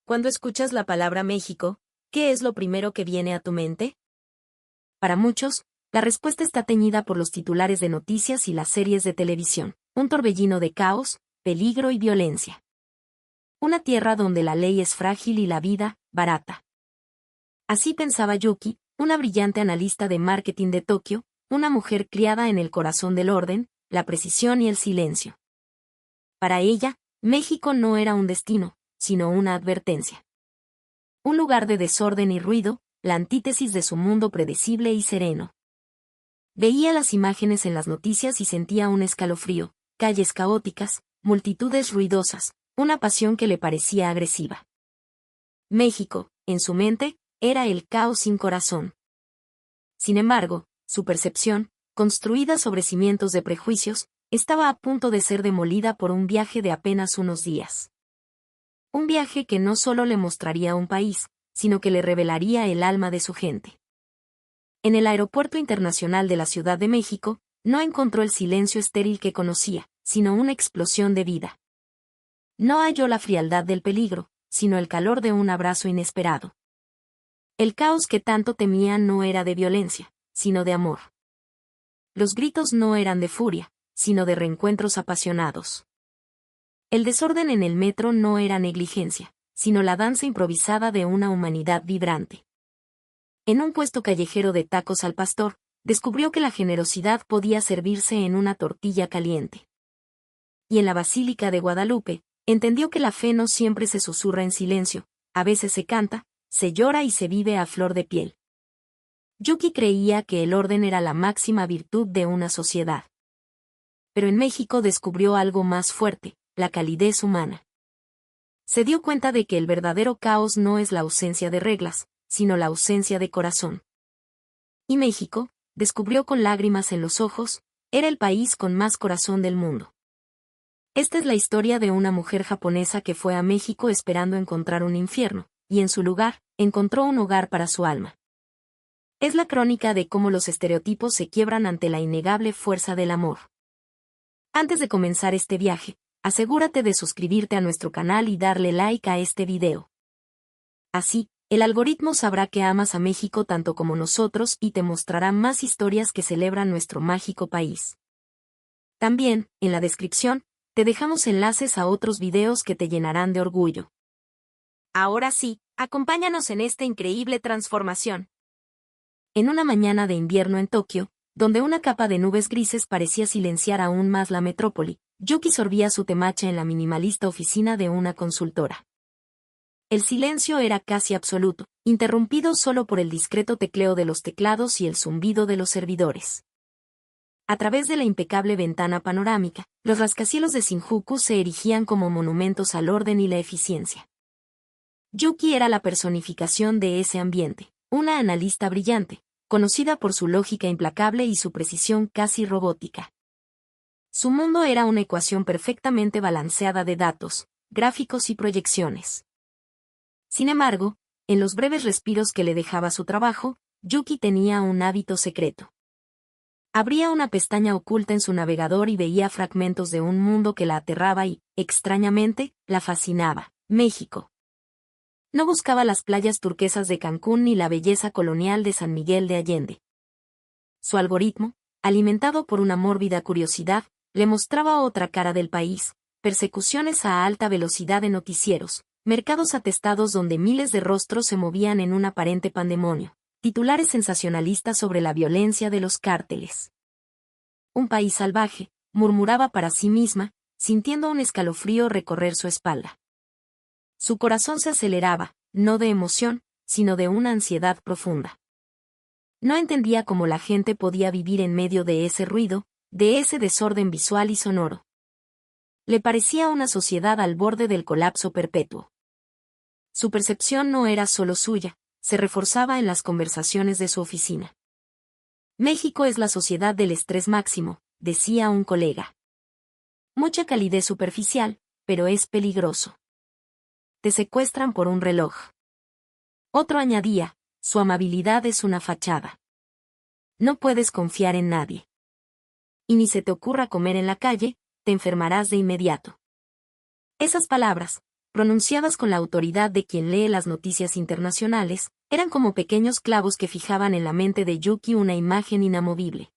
Cuando escuchas la palabra México, ¿qué es lo primero que viene a tu mente? Para muchos, la respuesta está teñida por los titulares de noticias y las series de televisión, un torbellino de caos, peligro y violencia. Una tierra donde la ley es frágil y la vida, barata. Así pensaba Yuki, una brillante analista de marketing de Tokio, una mujer criada en el corazón del orden, la precisión y el silencio. Para ella, México no era un destino, sino una advertencia. Un lugar de desorden y ruido, la antítesis de su mundo predecible y sereno. Veía las imágenes en las noticias y sentía un escalofrío, calles caóticas, multitudes ruidosas, una pasión que le parecía agresiva. México, en su mente, era el caos sin corazón. Sin embargo, su percepción, construida sobre cimientos de prejuicios, estaba a punto de ser demolida por un viaje de apenas unos días. Un viaje que no solo le mostraría un país, sino que le revelaría el alma de su gente. En el Aeropuerto Internacional de la Ciudad de México, no encontró el silencio estéril que conocía, sino una explosión de vida. No halló la frialdad del peligro, sino el calor de un abrazo inesperado. El caos que tanto temía no era de violencia, sino de amor. Los gritos no eran de furia, sino de reencuentros apasionados. El desorden en el metro no era negligencia, sino la danza improvisada de una humanidad vibrante. En un puesto callejero de tacos al pastor, descubrió que la generosidad podía servirse en una tortilla caliente. Y en la Basílica de Guadalupe, entendió que la fe no siempre se susurra en silencio, a veces se canta, se llora y se vive a flor de piel. Yuki creía que el orden era la máxima virtud de una sociedad. Pero en México descubrió algo más fuerte, la calidez humana. Se dio cuenta de que el verdadero caos no es la ausencia de reglas, sino la ausencia de corazón. Y México, descubrió con lágrimas en los ojos, era el país con más corazón del mundo. Esta es la historia de una mujer japonesa que fue a México esperando encontrar un infierno, y en su lugar, encontró un hogar para su alma. Es la crónica de cómo los estereotipos se quiebran ante la innegable fuerza del amor. Antes de comenzar este viaje, asegúrate de suscribirte a nuestro canal y darle like a este video. Así, el algoritmo sabrá que amas a México tanto como nosotros y te mostrará más historias que celebran nuestro mágico país. También, en la descripción, te dejamos enlaces a otros videos que te llenarán de orgullo. Ahora sí, acompáñanos en esta increíble transformación. En una mañana de invierno en Tokio, donde una capa de nubes grises parecía silenciar aún más la metrópoli, Yuki sorbía su temacha en la minimalista oficina de una consultora. El silencio era casi absoluto, interrumpido solo por el discreto tecleo de los teclados y el zumbido de los servidores. A través de la impecable ventana panorámica, los rascacielos de Shinjuku se erigían como monumentos al orden y la eficiencia. Yuki era la personificación de ese ambiente, una analista brillante, conocida por su lógica implacable y su precisión casi robótica. Su mundo era una ecuación perfectamente balanceada de datos, gráficos y proyecciones. Sin embargo, en los breves respiros que le dejaba su trabajo, Yuki tenía un hábito secreto. Abría una pestaña oculta en su navegador y veía fragmentos de un mundo que la aterraba y, extrañamente, la fascinaba: México. No buscaba las playas turquesas de Cancún ni la belleza colonial de San Miguel de Allende. Su algoritmo, alimentado por una mórbida curiosidad, le mostraba otra cara del país: persecuciones a alta velocidad de noticieros, mercados atestados donde miles de rostros se movían en un aparente pandemonio, titulares sensacionalistas sobre la violencia de los cárteles. Un país salvaje, murmuraba para sí misma, sintiendo un escalofrío recorrer su espalda. Su corazón se aceleraba, no de emoción, sino de una ansiedad profunda. No entendía cómo la gente podía vivir en medio de ese ruido, de ese desorden visual y sonoro. Le parecía una sociedad al borde del colapso perpetuo. Su percepción no era solo suya, se reforzaba en las conversaciones de su oficina. México es la sociedad del estrés máximo, decía un colega. Mucha calidez superficial, pero es peligroso. Te secuestran por un reloj. Otro añadía: su amabilidad es una fachada. No puedes confiar en nadie. Y ni se te ocurra comer en la calle, te enfermarás de inmediato. Esas palabras, pronunciadas con la autoridad de quien lee las noticias internacionales, eran como pequeños clavos que fijaban en la mente de Yuki una imagen inamovible.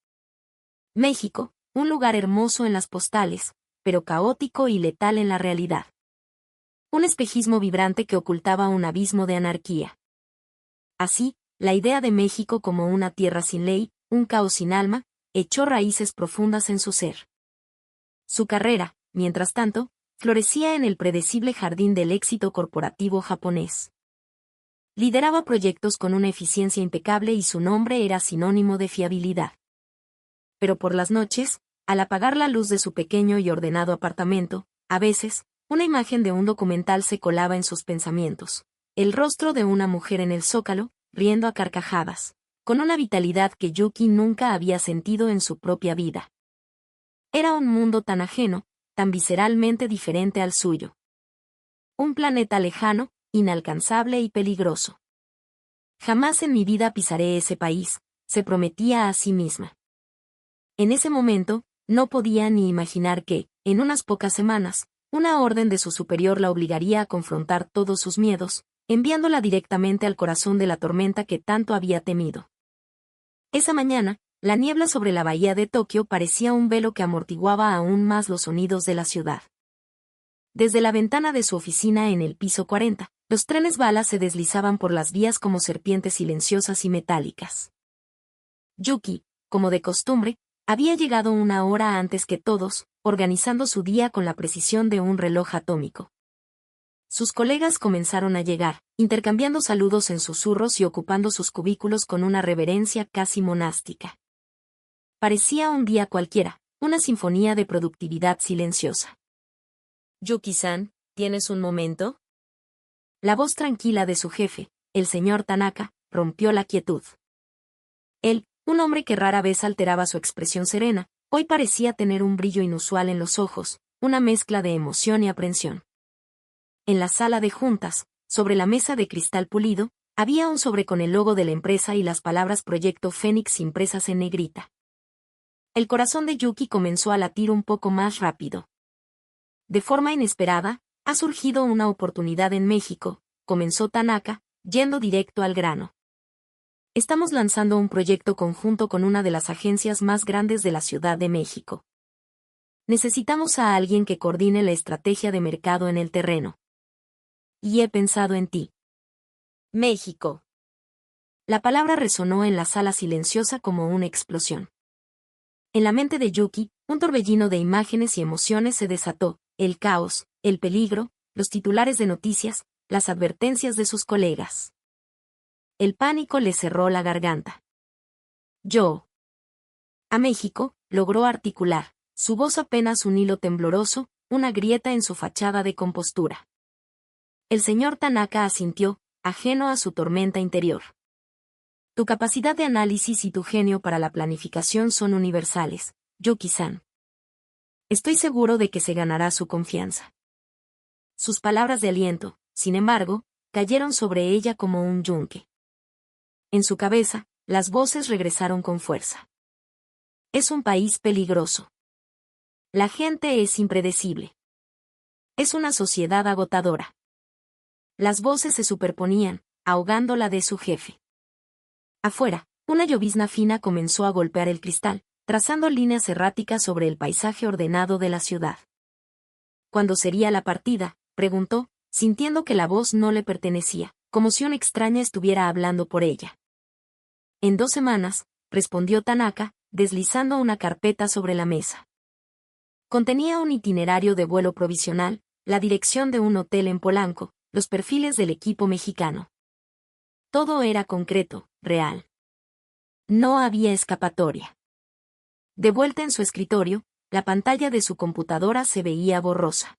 México, un lugar hermoso en las postales, pero caótico y letal en la realidad. Un espejismo vibrante que ocultaba un abismo de anarquía. Así, la idea de México como una tierra sin ley, un caos sin alma, echó raíces profundas en su ser. Su carrera, mientras tanto, florecía en el predecible jardín del éxito corporativo japonés. Lideraba proyectos con una eficiencia impecable y su nombre era sinónimo de fiabilidad. Pero por las noches, al apagar la luz de su pequeño y ordenado apartamento, a veces, una imagen de un documental se colaba en sus pensamientos. El rostro de una mujer en el zócalo, riendo a carcajadas, con una vitalidad que Yuki nunca había sentido en su propia vida. Era un mundo tan ajeno, tan visceralmente diferente al suyo. Un planeta lejano, inalcanzable y peligroso. Jamás en mi vida pisaré ese país, se prometía a sí misma. En ese momento, no podía ni imaginar que, en unas pocas semanas, una orden de su superior la obligaría a confrontar todos sus miedos, enviándola directamente al corazón de la tormenta que tanto había temido. Esa mañana, la niebla sobre la bahía de Tokio parecía un velo que amortiguaba aún más los sonidos de la ciudad. Desde la ventana de su oficina en el piso 40, los trenes bala se deslizaban por las vías como serpientes silenciosas y metálicas. Yuki, como de costumbre, había llegado una hora antes que todos, organizando su día con la precisión de un reloj atómico. Sus colegas comenzaron a llegar, intercambiando saludos en susurros y ocupando sus cubículos con una reverencia casi monástica. Parecía un día cualquiera, una sinfonía de productividad silenciosa. «Yuki-san, ¿tienes un momento?». La voz tranquila de su jefe, el señor Tanaka, rompió la quietud. Él, un hombre que rara vez alteraba su expresión serena, hoy parecía tener un brillo inusual en los ojos, una mezcla de emoción y aprensión. En la sala de juntas, sobre la mesa de cristal pulido, había un sobre con el logo de la empresa y las palabras Proyecto Fénix impresas en negrita. El corazón de Yuki comenzó a latir un poco más rápido. De forma inesperada, ha surgido una oportunidad en México, comenzó Tanaka, yendo directo al grano. Estamos lanzando un proyecto conjunto con una de las agencias más grandes de la Ciudad de México. Necesitamos a alguien que coordine la estrategia de mercado en el terreno. Y he pensado en ti. México. La palabra resonó en la sala silenciosa como una explosión. En la mente de Yuki, un torbellino de imágenes y emociones se desató, el caos, el peligro, los titulares de noticias, las advertencias de sus colegas. El pánico le cerró la garganta. Yo. A México, logró articular, su voz apenas un hilo tembloroso, una grieta en su fachada de compostura. El señor Tanaka asintió, ajeno a su tormenta interior. Tu capacidad de análisis y tu genio para la planificación son universales, Yuki-san. Estoy seguro de que se ganará su confianza. Sus palabras de aliento, sin embargo, cayeron sobre ella como un yunque. En su cabeza, las voces regresaron con fuerza. Es un país peligroso. La gente es impredecible. Es una sociedad agotadora. Las voces se superponían, ahogando la de su jefe. Afuera, una llovizna fina comenzó a golpear el cristal, trazando líneas erráticas sobre el paisaje ordenado de la ciudad. ¿Cuándo sería la partida?, preguntó, sintiendo que la voz no le pertenecía, como si una extraña estuviera hablando por ella. En 2 semanas, respondió Tanaka, deslizando una carpeta sobre la mesa. Contenía un itinerario de vuelo provisional, la dirección de un hotel en Polanco, los perfiles del equipo mexicano. Todo era concreto, real. No había escapatoria. De vuelta en su escritorio, la pantalla de su computadora se veía borrosa.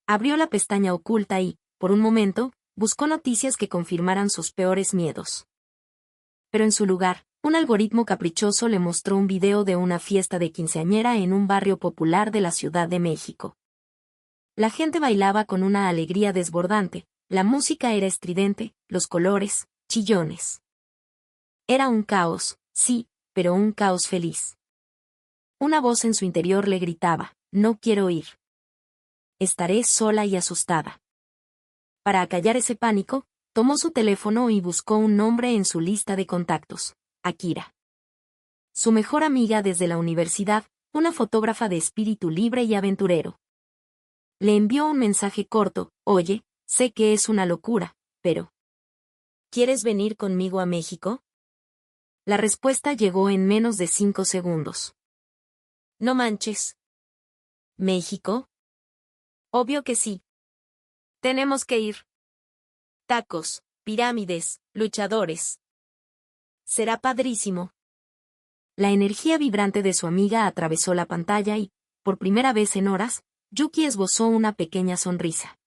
Abrió la pestaña oculta y, por un momento, buscó noticias que confirmaran sus peores miedos. Pero en su lugar, un algoritmo caprichoso le mostró un video de una fiesta de quinceañera en un barrio popular de la Ciudad de México. La gente bailaba con una alegría desbordante, la música era estridente, los colores, chillones. Era un caos, sí, pero un caos feliz. Una voz en su interior le gritaba, no quiero ir. Estaré sola y asustada. Para acallar ese pánico, tomó su teléfono y buscó un nombre en su lista de contactos: Akira. Su mejor amiga desde la universidad, una fotógrafa de espíritu libre y aventurero. Le envió un mensaje corto: oye, sé que es una locura, pero ¿quieres venir conmigo a México? La respuesta llegó en menos de 5 segundos. No manches. ¿México? Obvio que sí. Tenemos que ir. Tacos, pirámides, luchadores. Será padrísimo. La energía vibrante de su amiga atravesó la pantalla y, por primera vez en horas, Yuki esbozó una pequeña sonrisa.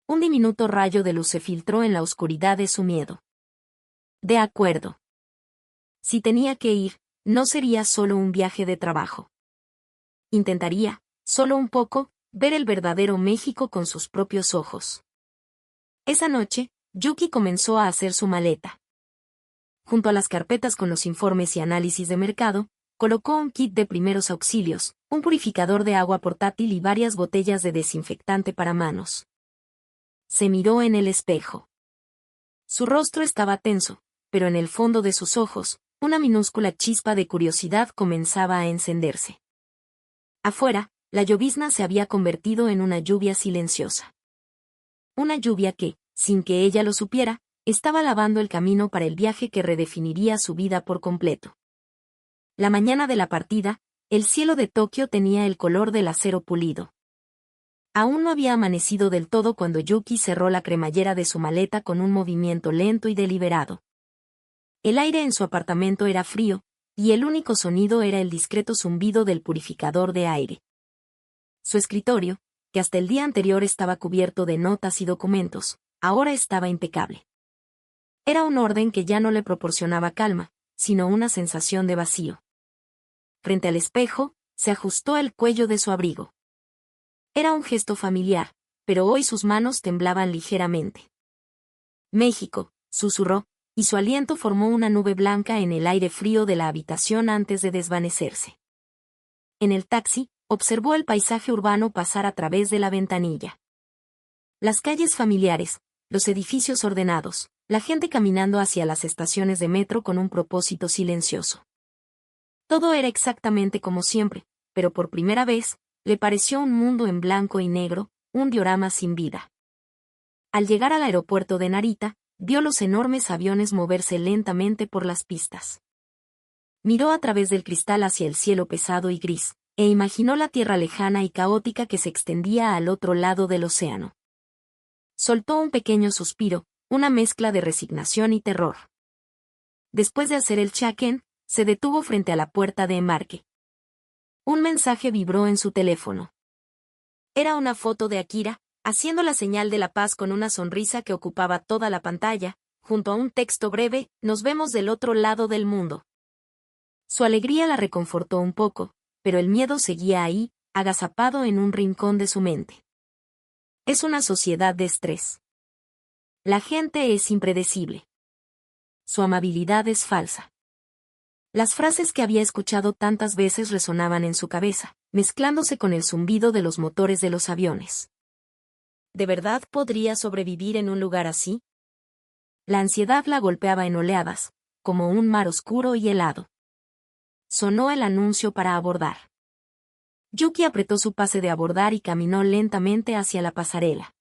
Un diminuto rayo de luz se filtró en la oscuridad de su miedo. De acuerdo. Si tenía que ir, no sería solo un viaje de trabajo. Intentaría, solo un poco, ver el verdadero México con sus propios ojos. Esa noche, Yuki comenzó a hacer su maleta. Junto a las carpetas con los informes y análisis de mercado, colocó un kit de primeros auxilios, un purificador de agua portátil y varias botellas de desinfectante para manos. Se miró en el espejo. Su rostro estaba tenso, pero en el fondo de sus ojos, una minúscula chispa de curiosidad comenzaba a encenderse. Afuera, la llovizna se había convertido en una lluvia silenciosa. Una lluvia que, sin que ella lo supiera, estaba lavando el camino para el viaje que redefiniría su vida por completo. La mañana de la partida, el cielo de Tokio tenía el color del acero pulido. Aún no había amanecido del todo cuando Yuki cerró la cremallera de su maleta con un movimiento lento y deliberado. El aire en su apartamento era frío, y el único sonido era el discreto zumbido del purificador de aire. Su escritorio, que hasta el día anterior estaba cubierto de notas y documentos, ahora estaba impecable. Era un orden que ya no le proporcionaba calma, sino una sensación de vacío. Frente al espejo, se ajustó el cuello de su abrigo. Era un gesto familiar, pero hoy sus manos temblaban ligeramente. México, susurró, y su aliento formó una nube blanca en el aire frío de la habitación antes de desvanecerse. En el taxi, observó el paisaje urbano pasar a través de la ventanilla. Las calles familiares, los edificios ordenados, la gente caminando hacia las estaciones de metro con un propósito silencioso. Todo era exactamente como siempre, pero por primera vez, le pareció un mundo en blanco y negro, un diorama sin vida. Al llegar al aeropuerto de Narita, vio los enormes aviones moverse lentamente por las pistas. Miró a través del cristal hacia el cielo pesado y gris, e imaginó la tierra lejana y caótica que se extendía al otro lado del océano. Soltó un pequeño suspiro, una mezcla de resignación y terror. Después de hacer el check-in, se detuvo frente a la puerta de embarque. Un mensaje vibró en su teléfono. Era una foto de Akira, haciendo la señal de la paz con una sonrisa que ocupaba toda la pantalla, junto a un texto breve: nos vemos del otro lado del mundo. Su alegría la reconfortó un poco, pero el miedo seguía ahí, agazapado en un rincón de su mente. Es una sociedad de estrés. La gente es impredecible. Su amabilidad es falsa. Las frases que había escuchado tantas veces resonaban en su cabeza, mezclándose con el zumbido de los motores de los aviones. ¿De verdad podría sobrevivir en un lugar así? La ansiedad la golpeaba en oleadas, como un mar oscuro y helado. Sonó el anuncio para abordar. Yuki apretó su pase de abordar y caminó lentamente hacia la pasarela.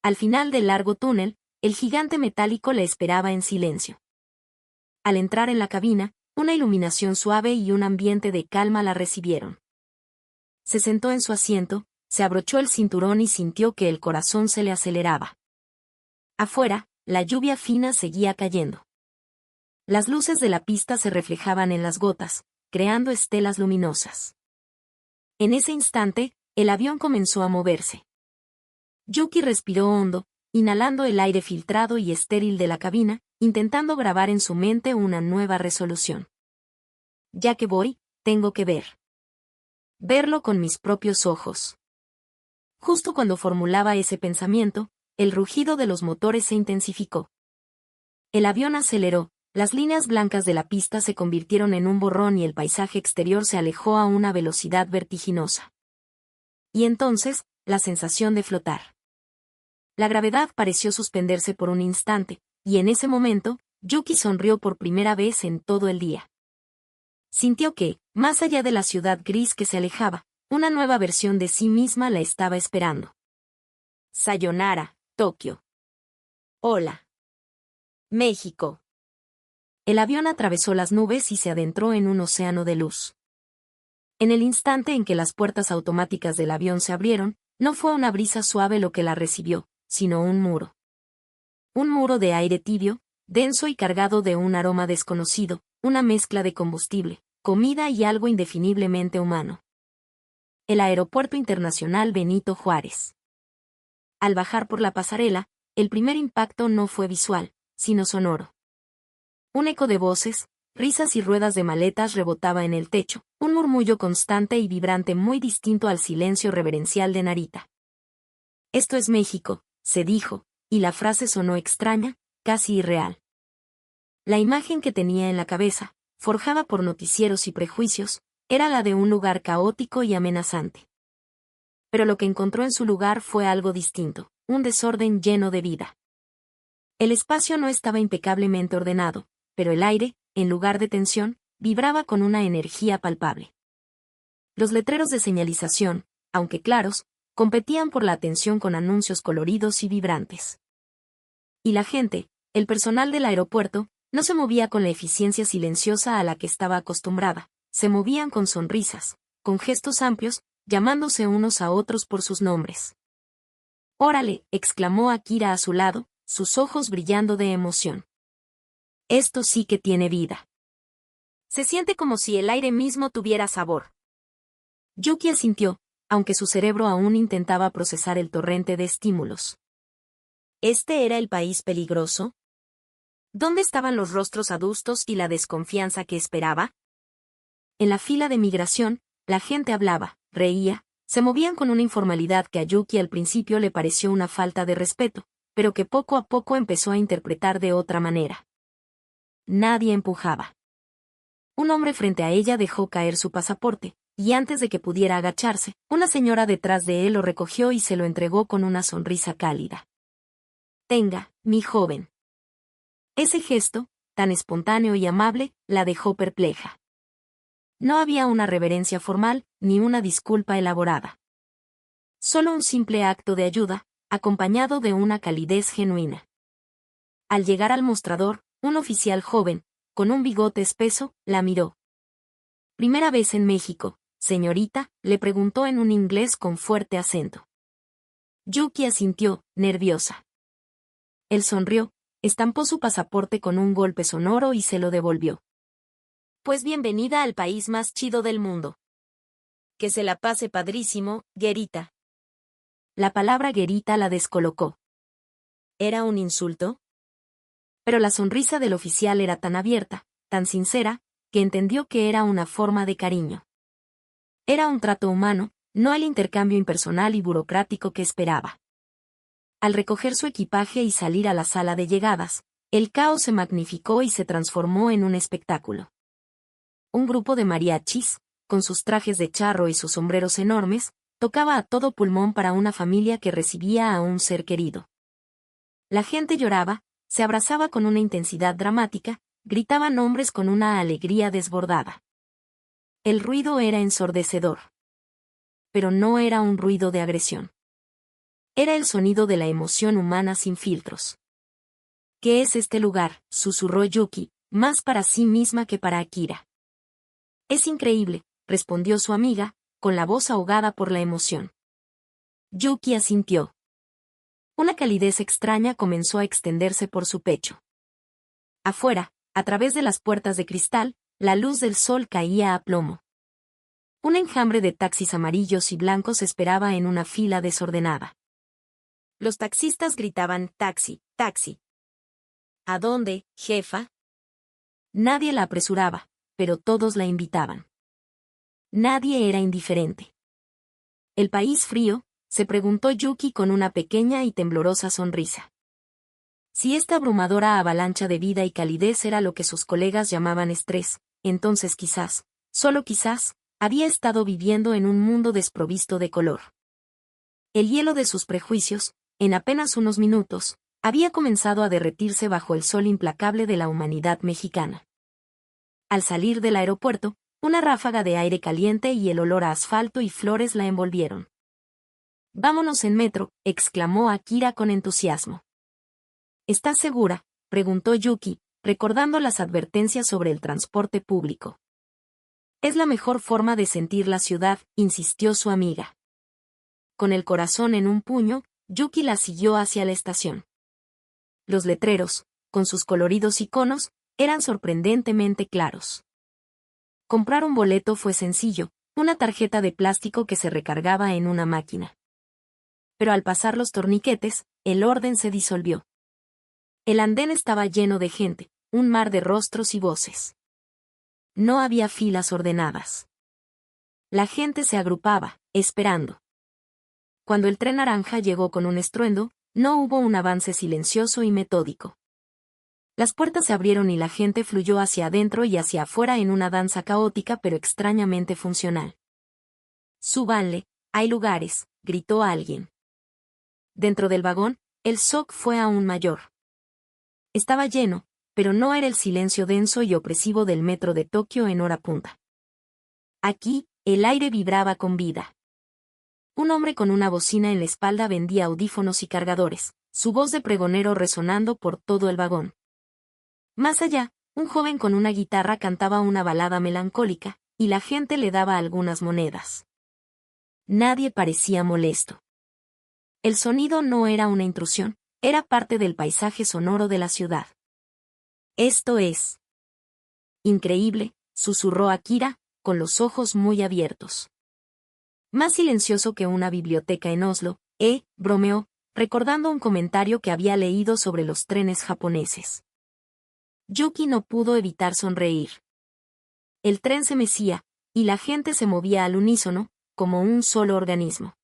Al final del largo túnel, el gigante metálico le esperaba en silencio. Al entrar en la cabina, una iluminación suave y un ambiente de calma la recibieron. Se sentó en su asiento, se abrochó el cinturón y sintió que el corazón se le aceleraba. Afuera, la lluvia fina seguía cayendo. Las luces de la pista se reflejaban en las gotas, creando estelas luminosas. En ese instante, el avión comenzó a moverse. Yuki respiró hondo, inhalando el aire filtrado y estéril de la cabina, intentando grabar en su mente una nueva resolución. Ya que voy, tengo que ver. Verlo con mis propios ojos. Justo cuando formulaba ese pensamiento, el rugido de los motores se intensificó. El avión aceleró, las líneas blancas de la pista se convirtieron en un borrón y el paisaje exterior se alejó a una velocidad vertiginosa. Y entonces, la sensación de flotar. La gravedad pareció suspenderse por un instante, y en ese momento, Yuki sonrió por primera vez en todo el día. Sintió que, más allá de la ciudad gris que se alejaba, una nueva versión de sí misma la estaba esperando. Sayonara, Tokio. Hola. México. El avión atravesó las nubes y se adentró en un océano de luz. En el instante en que las puertas automáticas del avión se abrieron, no fue una brisa suave lo que la recibió, sino un muro. Un muro de aire tibio, denso y cargado de un aroma desconocido, una mezcla de combustible, comida y algo indefiniblemente humano. El Aeropuerto Internacional Benito Juárez. Al bajar por la pasarela, el primer impacto no fue visual, sino sonoro. Un eco de voces, risas y ruedas de maletas rebotaba en el techo, un murmullo constante y vibrante muy distinto al silencio reverencial de Narita. Esto es México, se dijo, y la frase sonó extraña, casi irreal. La imagen que tenía en la cabeza, forjada por noticieros y prejuicios, era la de un lugar caótico y amenazante. Pero lo que encontró en su lugar fue algo distinto, un desorden lleno de vida. El espacio no estaba impecablemente ordenado, pero el aire, en lugar de tensión, vibraba con una energía palpable. Los letreros de señalización, aunque claros, competían por la atención con anuncios coloridos y vibrantes. Y la gente, el personal del aeropuerto, no se movía con la eficiencia silenciosa a la que estaba acostumbrada, se movían con sonrisas, con gestos amplios, llamándose unos a otros por sus nombres. «Órale», exclamó Akira a su lado, sus ojos brillando de emoción. «Esto sí que tiene vida. Se siente como si el aire mismo tuviera sabor». Yuki asintió, aunque su cerebro aún intentaba procesar el torrente de estímulos. ¿Este era el país peligroso? ¿Dónde estaban los rostros adustos y la desconfianza que esperaba? En la fila de migración, la gente hablaba, reía, se movían con una informalidad que a Yuki al principio le pareció una falta de respeto, pero que poco a poco empezó a interpretar de otra manera. Nadie empujaba. Un hombre frente a ella dejó caer su pasaporte, y antes de que pudiera agacharse, una señora detrás de él lo recogió y se lo entregó con una sonrisa cálida. «Tenga, mi joven». Ese gesto, tan espontáneo y amable, la dejó perpleja. No había una reverencia formal, ni una disculpa elaborada. Solo un simple acto de ayuda, acompañado de una calidez genuina. Al llegar al mostrador, un oficial joven, con un bigote espeso, la miró. «¿Primera vez en México, señorita?», le preguntó en un inglés con fuerte acento. Yuki asintió, nerviosa. Él sonrió, estampó su pasaporte con un golpe sonoro y se lo devolvió. «Pues bienvenida al país más chido del mundo. Que se la pase padrísimo, guerita». La palabra guerita la descolocó. ¿Era un insulto? Pero la sonrisa del oficial era tan abierta, tan sincera, que entendió que era una forma de cariño. Era un trato humano, no el intercambio impersonal y burocrático que esperaba. Al recoger su equipaje y salir a la sala de llegadas, el caos se magnificó y se transformó en un espectáculo. Un grupo de mariachis, con sus trajes de charro y sus sombreros enormes, tocaba a todo pulmón para una familia que recibía a un ser querido. La gente lloraba, se abrazaba con una intensidad dramática, gritaba nombres con una alegría desbordada. El ruido era ensordecedor. Pero no era un ruido de agresión. Era el sonido de la emoción humana sin filtros. «¿Qué es este lugar?», susurró Yuki, más para sí misma que para Akira. «Es increíble», respondió su amiga, con la voz ahogada por la emoción. Yuki asintió. Una calidez extraña comenzó a extenderse por su pecho. Afuera, a través de las puertas de cristal, la luz del sol caía a plomo. Un enjambre de taxis amarillos y blancos esperaba en una fila desordenada. Los taxistas gritaban «taxi, taxi». «¿A dónde, jefa?». Nadie la apresuraba, pero todos la invitaban. Nadie era indiferente. «¿El país frío?», se preguntó Yuki con una pequeña y temblorosa sonrisa. Si esta abrumadora avalancha de vida y calidez era lo que sus colegas llamaban estrés, entonces quizás, solo quizás, había estado viviendo en un mundo desprovisto de color. El hielo de sus prejuicios, en apenas unos minutos, había comenzado a derretirse bajo el sol implacable de la humanidad mexicana. Al salir del aeropuerto, una ráfaga de aire caliente y el olor a asfalto y flores la envolvieron. «Vámonos en metro», exclamó Akira con entusiasmo. «¿Estás segura?», preguntó Yuki, recordando las advertencias sobre el transporte público. «Es la mejor forma de sentir la ciudad», insistió su amiga. Con el corazón en un puño, Yuki la siguió hacia la estación. Los letreros, con sus coloridos iconos, eran sorprendentemente claros. Comprar un boleto fue sencillo, una tarjeta de plástico que se recargaba en una máquina. Pero al pasar los torniquetes, el orden se disolvió. El andén estaba lleno de gente, un mar de rostros y voces. No había filas ordenadas. La gente se agrupaba, esperando. Cuando el tren naranja llegó con un estruendo, no hubo un avance silencioso y metódico. Las puertas se abrieron y la gente fluyó hacia adentro y hacia afuera en una danza caótica pero extrañamente funcional. «Súbanle, hay lugares», gritó alguien. Dentro del vagón, el shock fue aún mayor. Estaba lleno, pero no era el silencio denso y opresivo del metro de Tokio en hora punta. Aquí, el aire vibraba con vida. Un hombre con una bocina en la espalda vendía audífonos y cargadores, su voz de pregonero resonando por todo el vagón. Más allá, un joven con una guitarra cantaba una balada melancólica, y la gente le daba algunas monedas. Nadie parecía molesto. El sonido no era una intrusión, era parte del paisaje sonoro de la ciudad. «Esto es increíble», susurró Akira, con los ojos muy abiertos. «Más silencioso que una biblioteca en Oslo», bromeó, recordando un comentario que había leído sobre los trenes japoneses. Yuki no pudo evitar sonreír. El tren se mecía, y la gente se movía al unísono, como un solo organismo.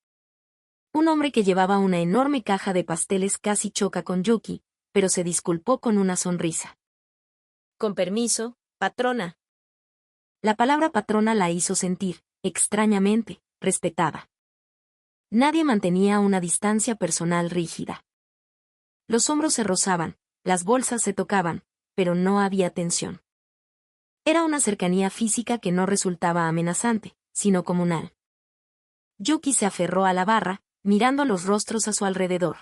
Un hombre que llevaba una enorme caja de pasteles casi choca con Yuki, pero se disculpó con una sonrisa. «Con permiso, patrona». La palabra patrona la hizo sentir, extrañamente, respetada. Nadie mantenía una distancia personal rígida. Los hombros se rozaban, las bolsas se tocaban, pero no había tensión. Era una cercanía física que no resultaba amenazante, sino comunal. Yuki se aferró a la barra, mirando los rostros a su alrededor.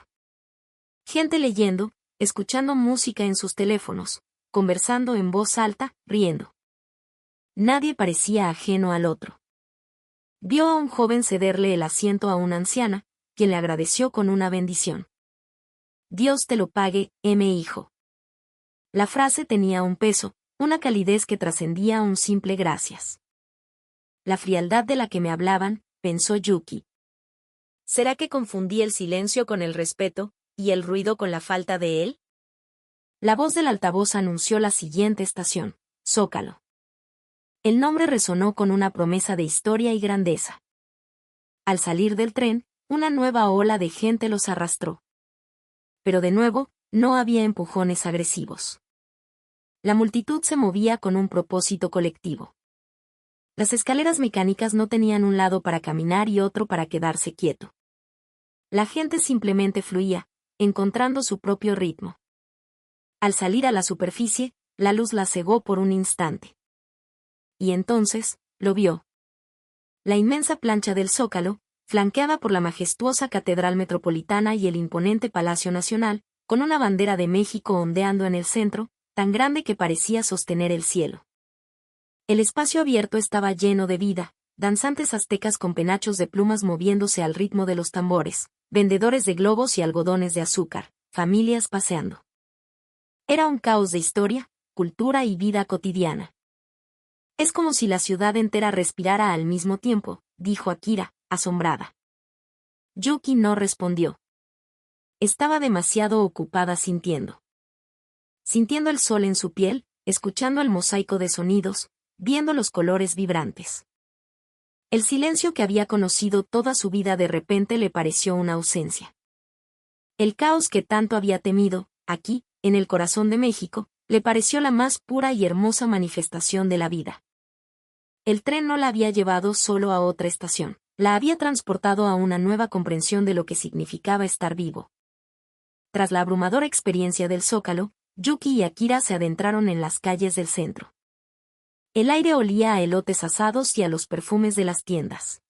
Gente leyendo, escuchando música en sus teléfonos, conversando en voz alta, riendo. Nadie parecía ajeno al otro. Vio a un joven cederle el asiento a una anciana, quien le agradeció con una bendición. «Dios te lo pague, hijo». La frase tenía un peso, una calidez que trascendía un simple gracias. La frialdad de la que me hablaban, pensó Yuki. ¿Será que confundí el silencio con el respeto, y el ruido con la falta de él? La voz del altavoz anunció la siguiente estación, Zócalo. El nombre resonó con una promesa de historia y grandeza. Al salir del tren, una nueva ola de gente los arrastró. Pero de nuevo, no había empujones agresivos. La multitud se movía con un propósito colectivo. Las escaleras mecánicas no tenían un lado para caminar y otro para quedarse quieto. La gente simplemente fluía, encontrando su propio ritmo. Al salir a la superficie, la luz la cegó por un instante. Y entonces, lo vio. La inmensa plancha del Zócalo, flanqueada por la majestuosa Catedral Metropolitana y el imponente Palacio Nacional, con una bandera de México ondeando en el centro, tan grande que parecía sostener el cielo. El espacio abierto estaba lleno de vida, danzantes aztecas con penachos de plumas moviéndose al ritmo de los tambores, vendedores de globos y algodones de azúcar, familias paseando. Era un caos de historia, cultura y vida cotidiana. «Es como si la ciudad entera respirara al mismo tiempo», dijo Akira, asombrada. Yuki no respondió. Estaba demasiado ocupada sintiendo. Sintiendo el sol en su piel, escuchando el mosaico de sonidos, viendo los colores vibrantes. El silencio que había conocido toda su vida de repente le pareció una ausencia. El caos que tanto había temido, aquí, en el corazón de México, le pareció la más pura y hermosa manifestación de la vida. El tren no la había llevado solo a otra estación, la había transportado a una nueva comprensión de lo que significaba estar vivo. Tras la abrumadora experiencia del Zócalo, Yuki y Akira se adentraron en las calles del centro. El aire olía a elotes asados y a los perfumes de las tiendas.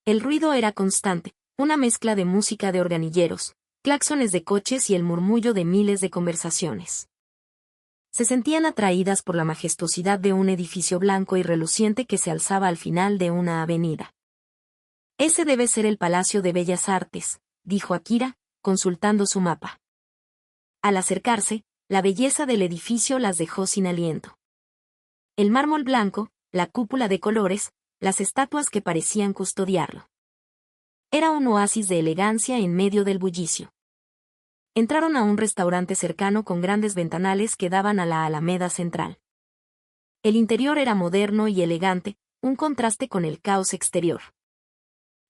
El ruido era constante, una mezcla de música de organilleros, claxones de coches y el murmullo de miles de conversaciones. Se sentían atraídas por la majestuosidad de un edificio blanco y reluciente que se alzaba al final de una avenida. Ese debe ser el Palacio de Bellas Artes, dijo Akira, consultando su mapa. Al acercarse, la belleza del edificio las dejó sin aliento. El mármol blanco, la cúpula de colores, las estatuas que parecían custodiarlo. Era un oasis de elegancia en medio del bullicio. Entraron a un restaurante cercano con grandes ventanales que daban a la Alameda Central. El interior era moderno y elegante, un contraste con el caos exterior.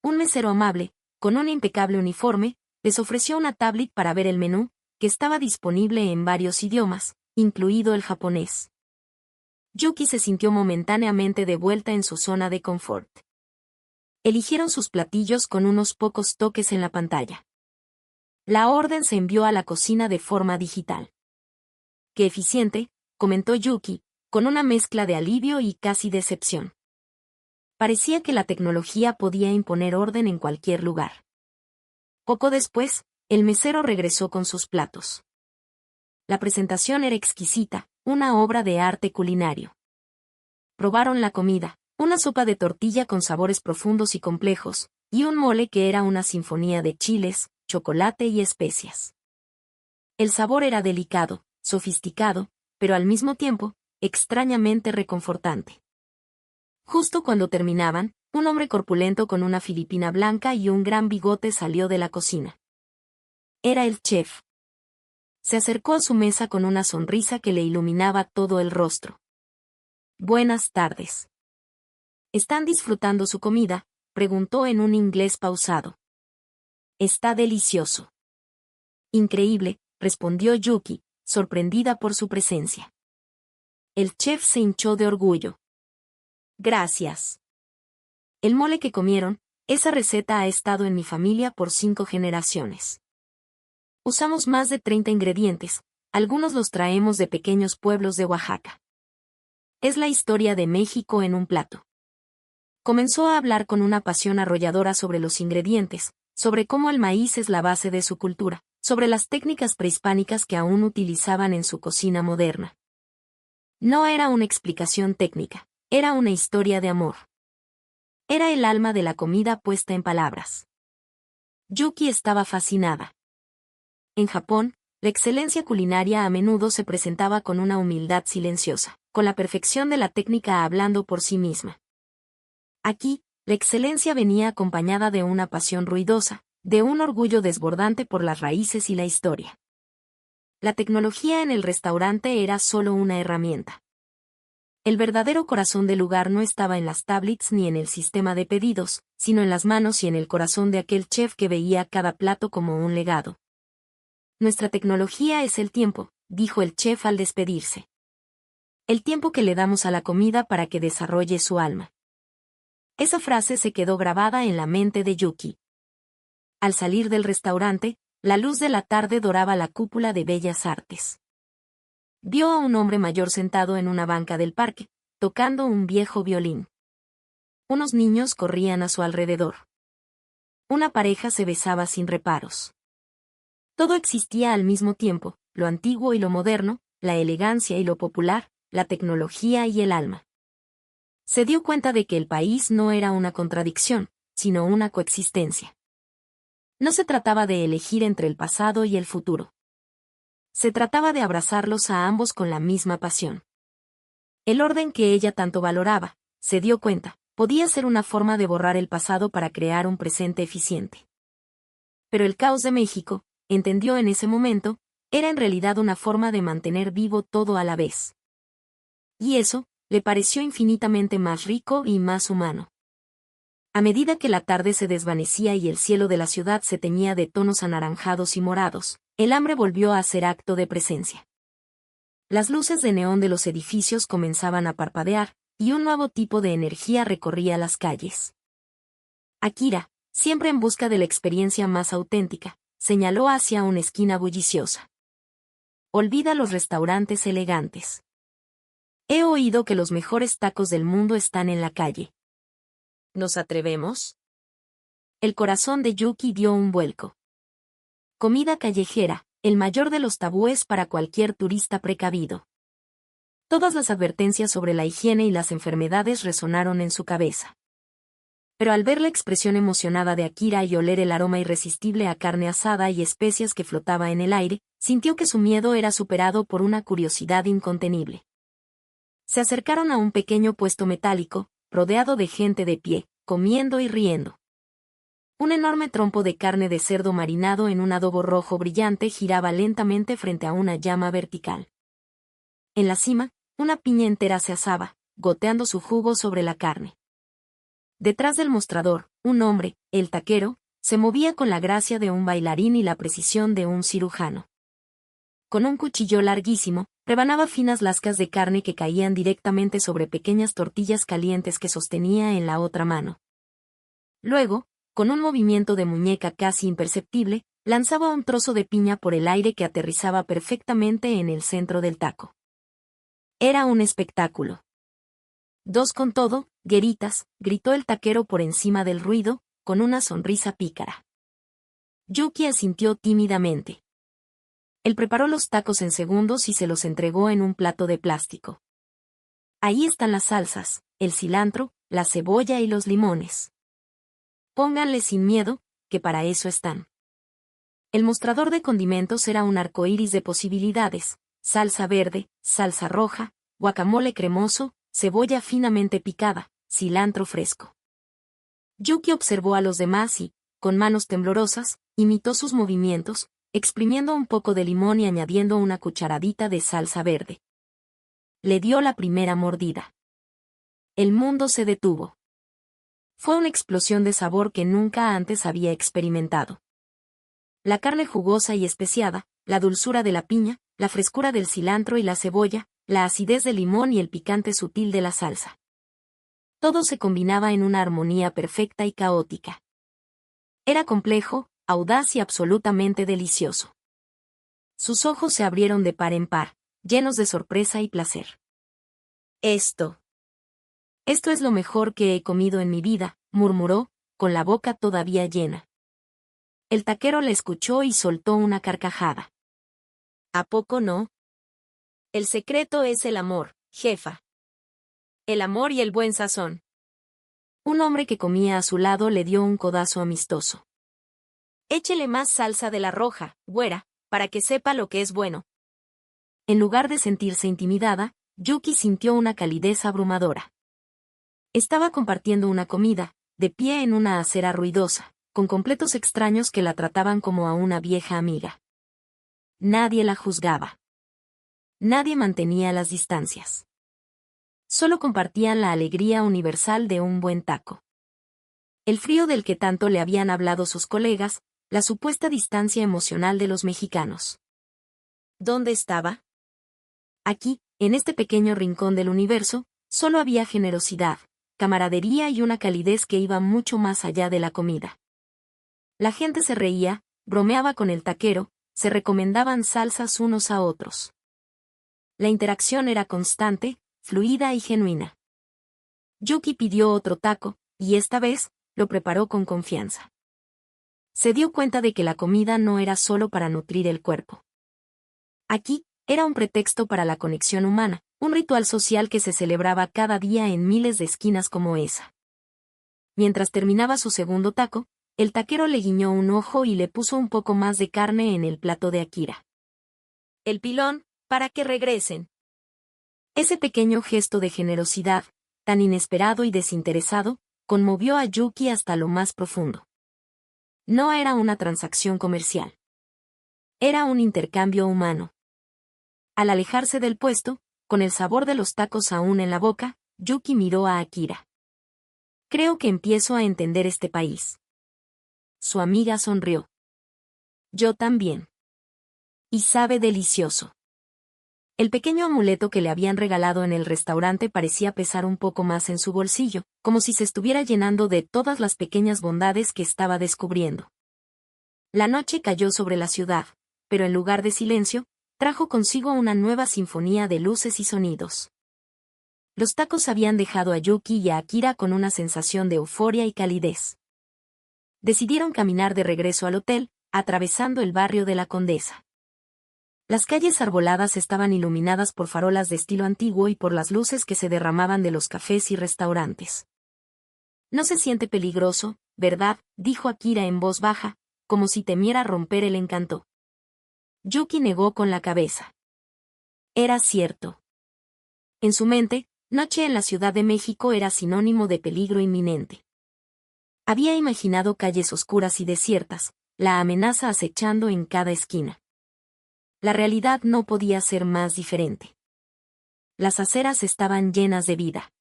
Un mesero amable, con un impecable uniforme, les ofreció una tablet para ver el menú, que estaba disponible en varios idiomas, incluido el japonés. Yuki se sintió momentáneamente de vuelta en su zona de confort. Eligieron sus platillos con unos pocos toques en la pantalla. La orden se envió a la cocina de forma digital. ¡Qué eficiente!, comentó Yuki, con una mezcla de alivio y casi decepción. Parecía que la tecnología podía imponer orden en cualquier lugar. Poco después, el mesero regresó con sus platos. La presentación era exquisita, una obra de arte culinario. Probaron la comida, una sopa de tortilla con sabores profundos y complejos, y un mole que era una sinfonía de chiles, chocolate y especias. El sabor era delicado, sofisticado, pero al mismo tiempo, extrañamente reconfortante. Justo cuando terminaban, un hombre corpulento con una filipina blanca y un gran bigote salió de la cocina. Era el chef. Se acercó a su mesa con una sonrisa que le iluminaba todo el rostro. Buenas tardes. ¿Están disfrutando su comida?, preguntó en un inglés pausado. Está delicioso. Increíble, respondió Yuki, sorprendida por su presencia. El chef se hinchó de orgullo. Gracias. El mole que comieron, esa receta ha estado en mi familia por 5 generaciones. Usamos más de 30 ingredientes, algunos los traemos de pequeños pueblos de Oaxaca. Es la historia de México en un plato. Comenzó a hablar con una pasión arrolladora sobre los ingredientes, sobre cómo el maíz es la base de su cultura, sobre las técnicas prehispánicas que aún utilizaban en su cocina moderna. No era una explicación técnica, era una historia de amor. Era el alma de la comida puesta en palabras. Yuki estaba fascinada. En Japón, la excelencia culinaria a menudo se presentaba con una humildad silenciosa, con la perfección de la técnica hablando por sí misma. Aquí, la excelencia venía acompañada de una pasión ruidosa, de un orgullo desbordante por las raíces y la historia. La tecnología en el restaurante era solo una herramienta. El verdadero corazón del lugar no estaba en las tablets ni en el sistema de pedidos, sino en las manos y en el corazón de aquel chef que veía cada plato como un legado. Nuestra tecnología es el tiempo, dijo el chef al despedirse. El tiempo que le damos a la comida para que desarrolle su alma. Esa frase se quedó grabada en la mente de Yuki. Al salir del restaurante, la luz de la tarde doraba la cúpula de Bellas Artes. Vio a un hombre mayor sentado en una banca del parque, tocando un viejo violín. Unos niños corrían a su alrededor. Una pareja se besaba sin reparos. Todo existía al mismo tiempo, lo antiguo y lo moderno, la elegancia y lo popular, la tecnología y el alma. Se dio cuenta de que el país no era una contradicción, sino una coexistencia. No se trataba de elegir entre el pasado y el futuro. Se trataba de abrazarlos a ambos con la misma pasión. El orden que ella tanto valoraba, se dio cuenta, podía ser una forma de borrar el pasado para crear un presente eficiente. Pero el caos de México, entendió en ese momento, era en realidad una forma de mantener vivo todo a la vez. Y eso, le pareció infinitamente más rico y más humano. A medida que la tarde se desvanecía y el cielo de la ciudad se teñía de tonos anaranjados y morados, el hambre volvió a hacer acto de presencia. Las luces de neón de los edificios comenzaban a parpadear, y un nuevo tipo de energía recorría las calles. Akira, siempre en busca de la experiencia más auténtica, señaló hacia una esquina bulliciosa. Olvida los restaurantes elegantes. He oído que los mejores tacos del mundo están en la calle. ¿Nos atrevemos? El corazón de Yuki dio un vuelco. Comida callejera, el mayor de los tabúes para cualquier turista precavido. Todas las advertencias sobre la higiene y las enfermedades resonaron en su cabeza. Pero al ver la expresión emocionada de Akira y oler el aroma irresistible a carne asada y especias que flotaba en el aire, sintió que su miedo era superado por una curiosidad incontenible. Se acercaron a un pequeño puesto metálico, rodeado de gente de pie, comiendo y riendo. Un enorme trompo de carne de cerdo marinado en un adobo rojo brillante giraba lentamente frente a una llama vertical. En la cima, una piña entera se asaba, goteando su jugo sobre la carne. Detrás del mostrador, un hombre, el taquero, se movía con la gracia de un bailarín y la precisión de un cirujano. Con un cuchillo larguísimo, rebanaba finas lascas de carne que caían directamente sobre pequeñas tortillas calientes que sostenía en la otra mano. Luego, con un movimiento de muñeca casi imperceptible, lanzaba un trozo de piña por el aire que aterrizaba perfectamente en el centro del taco. Era un espectáculo. Dos con todo, gueritas, gritó el taquero por encima del ruido, con una sonrisa pícara. Yuki asintió tímidamente. Él preparó los tacos en segundos y se los entregó en un plato de plástico. Ahí están las salsas, el cilantro, la cebolla y los limones. Pónganle sin miedo, que para eso están. El mostrador de condimentos era un arcoíris de posibilidades: salsa verde, salsa roja, guacamole cremoso, cebolla finamente picada, cilantro fresco. Yuki observó a los demás y, con manos temblorosas, imitó sus movimientos, exprimiendo un poco de limón y añadiendo una cucharadita de salsa verde. Le dio la primera mordida. El mundo se detuvo. Fue una explosión de sabor que nunca antes había experimentado. La carne jugosa y especiada, la dulzura de la piña, la frescura del cilantro y la cebolla, la acidez del limón y el picante sutil de la salsa. Todo se combinaba en una armonía perfecta y caótica. Era complejo, audaz y absolutamente delicioso. Sus ojos se abrieron de par en par, llenos de sorpresa y placer. Esto es lo mejor que he comido en mi vida, murmuró, con la boca todavía llena. El taquero le escuchó y soltó una carcajada. ¿A poco no? El secreto es el amor, jefa. El amor y el buen sazón. Un hombre que comía a su lado le dio un codazo amistoso. Échele más salsa de la roja, güera, para que sepa lo que es bueno. En lugar de sentirse intimidada, Yuki sintió una calidez abrumadora. Estaba compartiendo una comida, de pie en una acera ruidosa, con completos extraños que la trataban como a una vieja amiga. Nadie la juzgaba. Nadie mantenía las distancias. Solo compartían la alegría universal de un buen taco. El frío del que tanto le habían hablado sus colegas, la supuesta distancia emocional de los mexicanos. ¿Dónde estaba? Aquí, en este pequeño rincón del universo, solo había generosidad, camaradería y una calidez que iba mucho más allá de la comida. La gente se reía, bromeaba con el taquero, se recomendaban salsas unos a otros. La interacción era constante, fluida y genuina. Yuki pidió otro taco, y esta vez, lo preparó con confianza. Se dio cuenta de que la comida no era solo para nutrir el cuerpo. Aquí, era un pretexto para la conexión humana, un ritual social que se celebraba cada día en miles de esquinas como esa. Mientras terminaba su segundo taco, el taquero le guiñó un ojo y le puso un poco más de carne en el plato de Akira. El pilón, para que regresen. Ese pequeño gesto de generosidad, tan inesperado y desinteresado, conmovió a Yuki hasta lo más profundo. No era una transacción comercial. Era un intercambio humano. Al alejarse del puesto, con el sabor de los tacos aún en la boca, Yuki miró a Akira. Creo que empiezo a entender este país. Su amiga sonrió. Yo también. Y sabe delicioso. El pequeño amuleto que le habían regalado en el restaurante parecía pesar un poco más en su bolsillo, como si se estuviera llenando de todas las pequeñas bondades que estaba descubriendo. La noche cayó sobre la ciudad, pero en lugar de silencio, trajo consigo una nueva sinfonía de luces y sonidos. Los tacos habían dejado a Yuki y a Akira con una sensación de euforia y calidez. Decidieron caminar de regreso al hotel, atravesando el barrio de la Condesa. Las calles arboladas estaban iluminadas por farolas de estilo antiguo y por las luces que se derramaban de los cafés y restaurantes. No se siente peligroso, ¿verdad?, dijo Akira en voz baja, como si temiera romper el encanto. Yuki negó con la cabeza. Era cierto. En su mente, noche en la Ciudad de México era sinónimo de peligro inminente. Había imaginado calles oscuras y desiertas, la amenaza acechando en cada esquina. La realidad no podía ser más diferente. Las aceras estaban llenas de vida.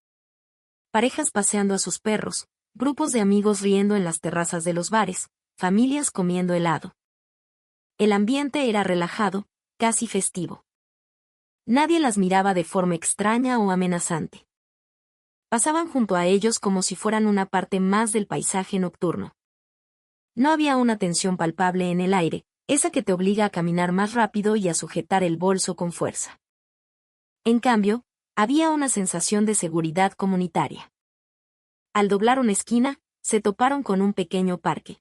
Parejas paseando a sus perros, grupos de amigos riendo en las terrazas de los bares, familias comiendo helado. El ambiente era relajado, casi festivo. Nadie las miraba de forma extraña o amenazante. Pasaban junto a ellos como si fueran una parte más del paisaje nocturno. No había una tensión palpable en el aire, esa que te obliga a caminar más rápido y a sujetar el bolso con fuerza. En cambio, había una sensación de seguridad comunitaria. Al doblar una esquina, se toparon con un pequeño parque.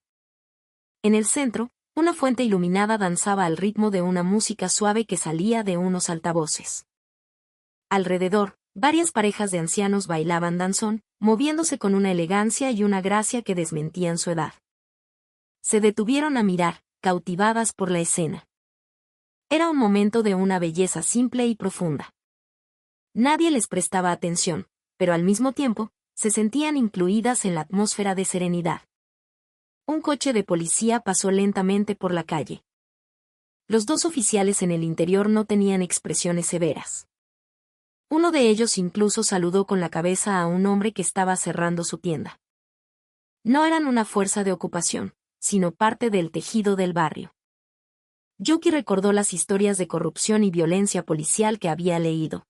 En el centro, una fuente iluminada danzaba al ritmo de una música suave que salía de unos altavoces. Alrededor, varias parejas de ancianos bailaban danzón, moviéndose con una elegancia y una gracia que desmentían su edad. Se detuvieron a mirar, cautivadas por la escena. Era un momento de una belleza simple y profunda. Nadie les prestaba atención, pero al mismo tiempo, se sentían incluidas en la atmósfera de serenidad. Un coche de policía pasó lentamente por la calle. Los dos oficiales en el interior no tenían expresiones severas. Uno de ellos incluso saludó con la cabeza a un hombre que estaba cerrando su tienda. No eran una fuerza de ocupación, sino parte del tejido del barrio. Yuki recordó las historias de corrupción y violencia policial que había leído.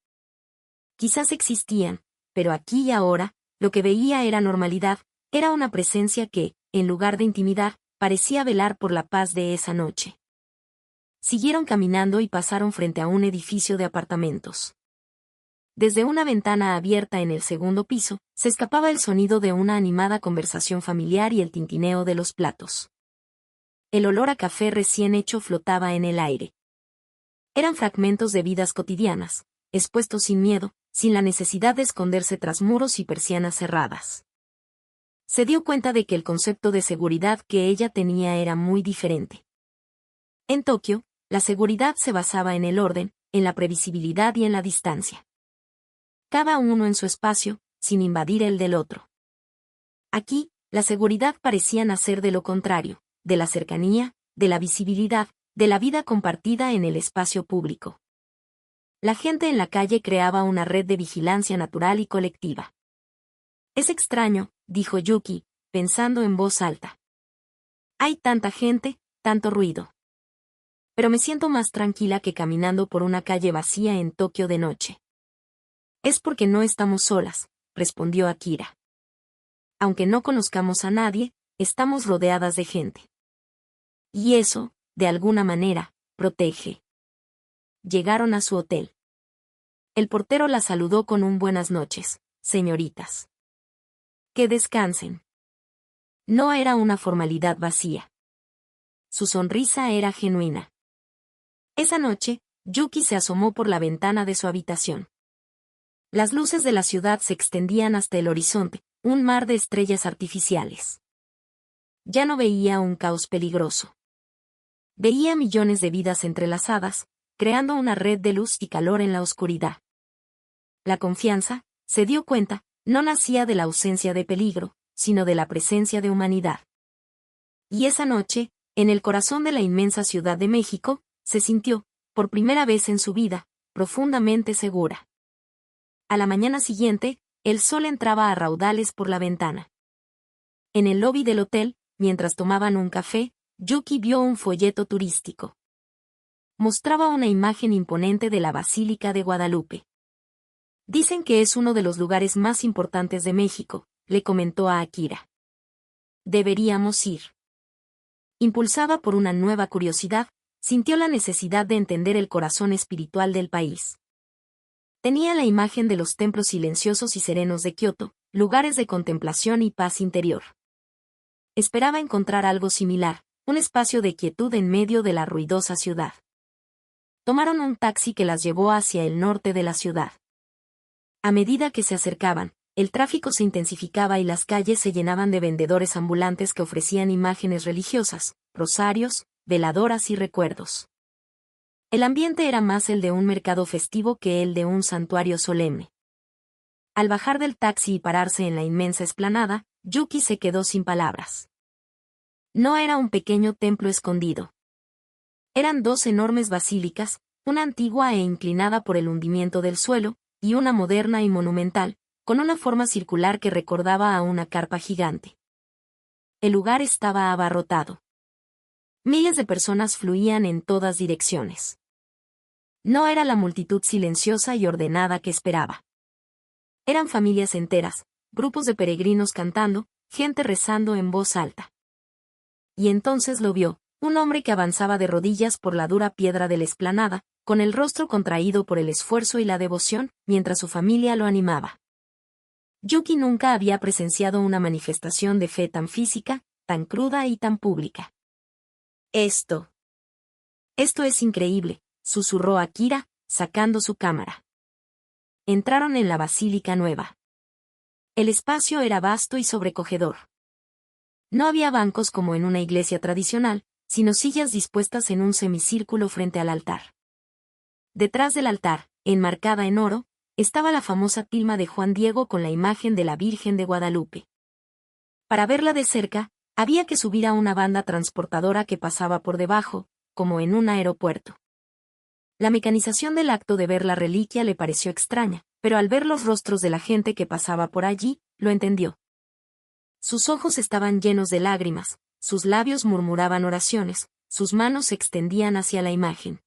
Quizás existían, pero aquí y ahora, lo que veía era normalidad, era una presencia que, en lugar de intimidar, parecía velar por la paz de esa noche. Siguieron caminando y pasaron frente a un edificio de apartamentos. Desde una ventana abierta en el segundo piso, se escapaba el sonido de una animada conversación familiar y el tintineo de los platos. El olor a café recién hecho flotaba en el aire. Eran fragmentos de vidas cotidianas, expuestos sin miedo, sin la necesidad de esconderse tras muros y persianas cerradas. Se dio cuenta de que el concepto de seguridad que ella tenía era muy diferente. En Tokio, la seguridad se basaba en el orden, en la previsibilidad y en la distancia. Cada uno en su espacio, sin invadir el del otro. Aquí, la seguridad parecía nacer de lo contrario, de la cercanía, de la visibilidad, de la vida compartida en el espacio público. La gente en la calle creaba una red de vigilancia natural y colectiva. Es extraño, dijo Yuki, pensando en voz alta. Hay tanta gente, tanto ruido. Pero me siento más tranquila que caminando por una calle vacía en Tokio de noche. Es porque no estamos solas, respondió Akira. Aunque no conozcamos a nadie, estamos rodeadas de gente. Y eso, de alguna manera, protege. Llegaron a su hotel. El portero la saludó con un buenas noches, señoritas. Que descansen. No era una formalidad vacía. Su sonrisa era genuina. Esa noche, Yuki se asomó por la ventana de su habitación. Las luces de la ciudad se extendían hasta el horizonte, un mar de estrellas artificiales. Ya no veía un caos peligroso. Veía millones de vidas entrelazadas, creando una red de luz y calor en la oscuridad. La confianza, se dio cuenta, no nacía de la ausencia de peligro, sino de la presencia de humanidad. Y esa noche, en el corazón de la inmensa Ciudad de México, se sintió, por primera vez en su vida, profundamente segura. A la mañana siguiente, el sol entraba a raudales por la ventana. En el lobby del hotel, mientras tomaban un café, Yuki vio un folleto turístico. Mostraba una imagen imponente de la Basílica de Guadalupe. Dicen que es uno de los lugares más importantes de México, le comentó a Akira. Deberíamos ir. Impulsada por una nueva curiosidad, sintió la necesidad de entender el corazón espiritual del país. Tenía la imagen de los templos silenciosos y serenos de Kioto, lugares de contemplación y paz interior. Esperaba encontrar algo similar, un espacio de quietud en medio de la ruidosa ciudad. Tomaron un taxi que las llevó hacia el norte de la ciudad. A medida que se acercaban, el tráfico se intensificaba y las calles se llenaban de vendedores ambulantes que ofrecían imágenes religiosas, rosarios, veladoras y recuerdos. El ambiente era más el de un mercado festivo que el de un santuario solemne. Al bajar del taxi y pararse en la inmensa explanada, Yuki se quedó sin palabras. No era un pequeño templo escondido. Eran dos enormes basílicas, una antigua e inclinada por el hundimiento del suelo, y una moderna y monumental, con una forma circular que recordaba a una carpa gigante. El lugar estaba abarrotado. Miles de personas fluían en todas direcciones. No era la multitud silenciosa y ordenada que esperaba. Eran familias enteras, grupos de peregrinos cantando, gente rezando en voz alta. Y entonces lo vio, un hombre que avanzaba de rodillas por la dura piedra de la explanada, con el rostro contraído por el esfuerzo y la devoción, mientras su familia lo animaba. Yuki nunca había presenciado una manifestación de fe tan física, tan cruda y tan pública. Esto es increíble, susurró Akira, sacando su cámara. Entraron en la Basílica Nueva. El espacio era vasto y sobrecogedor. No había bancos como en una iglesia tradicional, sino sillas dispuestas en un semicírculo frente al altar. Detrás del altar, enmarcada en oro, estaba la famosa tilma de Juan Diego con la imagen de la Virgen de Guadalupe. Para verla de cerca, había que subir a una banda transportadora que pasaba por debajo, como en un aeropuerto. La mecanización del acto de ver la reliquia le pareció extraña, pero al ver los rostros de la gente que pasaba por allí, lo entendió. Sus ojos estaban llenos de lágrimas, sus labios murmuraban oraciones, sus manos se extendían hacia la imagen.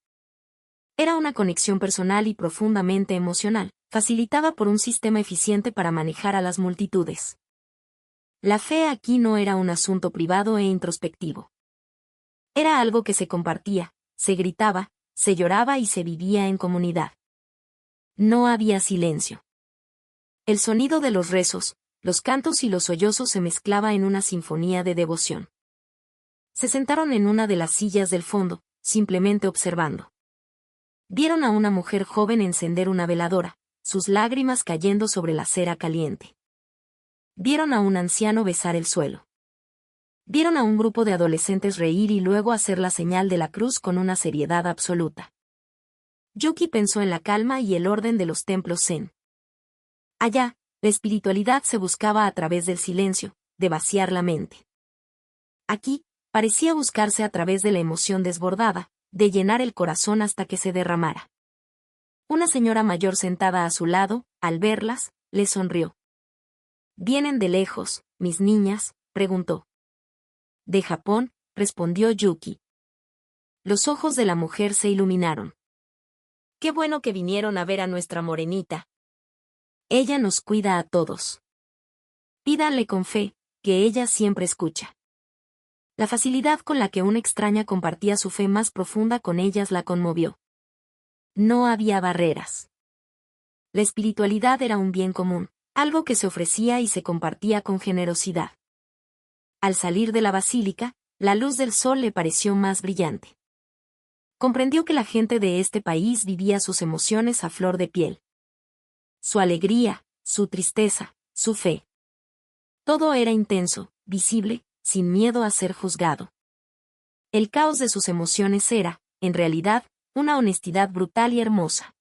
Era una conexión personal y profundamente emocional, facilitada por un sistema eficiente para manejar a las multitudes. La fe aquí no era un asunto privado e introspectivo. Era algo que se compartía, se gritaba, se lloraba y se vivía en comunidad. No había silencio. El sonido de los rezos, los cantos y los sollozos se mezclaba en una sinfonía de devoción. Se sentaron en una de las sillas del fondo, simplemente observando. Vieron a una mujer joven encender una veladora, sus lágrimas cayendo sobre la cera caliente. Vieron a un anciano besar el suelo. Vieron a un grupo de adolescentes reír y luego hacer la señal de la cruz con una seriedad absoluta. Yuki pensó en la calma y el orden de los templos zen. Allá, la espiritualidad se buscaba a través del silencio, de vaciar la mente. Aquí, parecía buscarse a través de la emoción desbordada, de llenar el corazón hasta que se derramara. Una señora mayor sentada a su lado, al verlas, le sonrió. «¿Vienen de lejos, mis niñas?», preguntó. «De Japón», respondió Yuki. Los ojos de la mujer se iluminaron. «Qué bueno que vinieron a ver a nuestra morenita. Ella nos cuida a todos. Pídanle con fe, que ella siempre escucha». La facilidad con la que una extraña compartía su fe más profunda con ellas la conmovió. No había barreras. La espiritualidad era un bien común, algo que se ofrecía y se compartía con generosidad. Al salir de la basílica, la luz del sol le pareció más brillante. Comprendió que la gente de este país vivía sus emociones a flor de piel. Su alegría, su tristeza, su fe. Todo era intenso, visible, sin miedo a ser juzgado. El caos de sus emociones era, en realidad, una honestidad brutal y hermosa.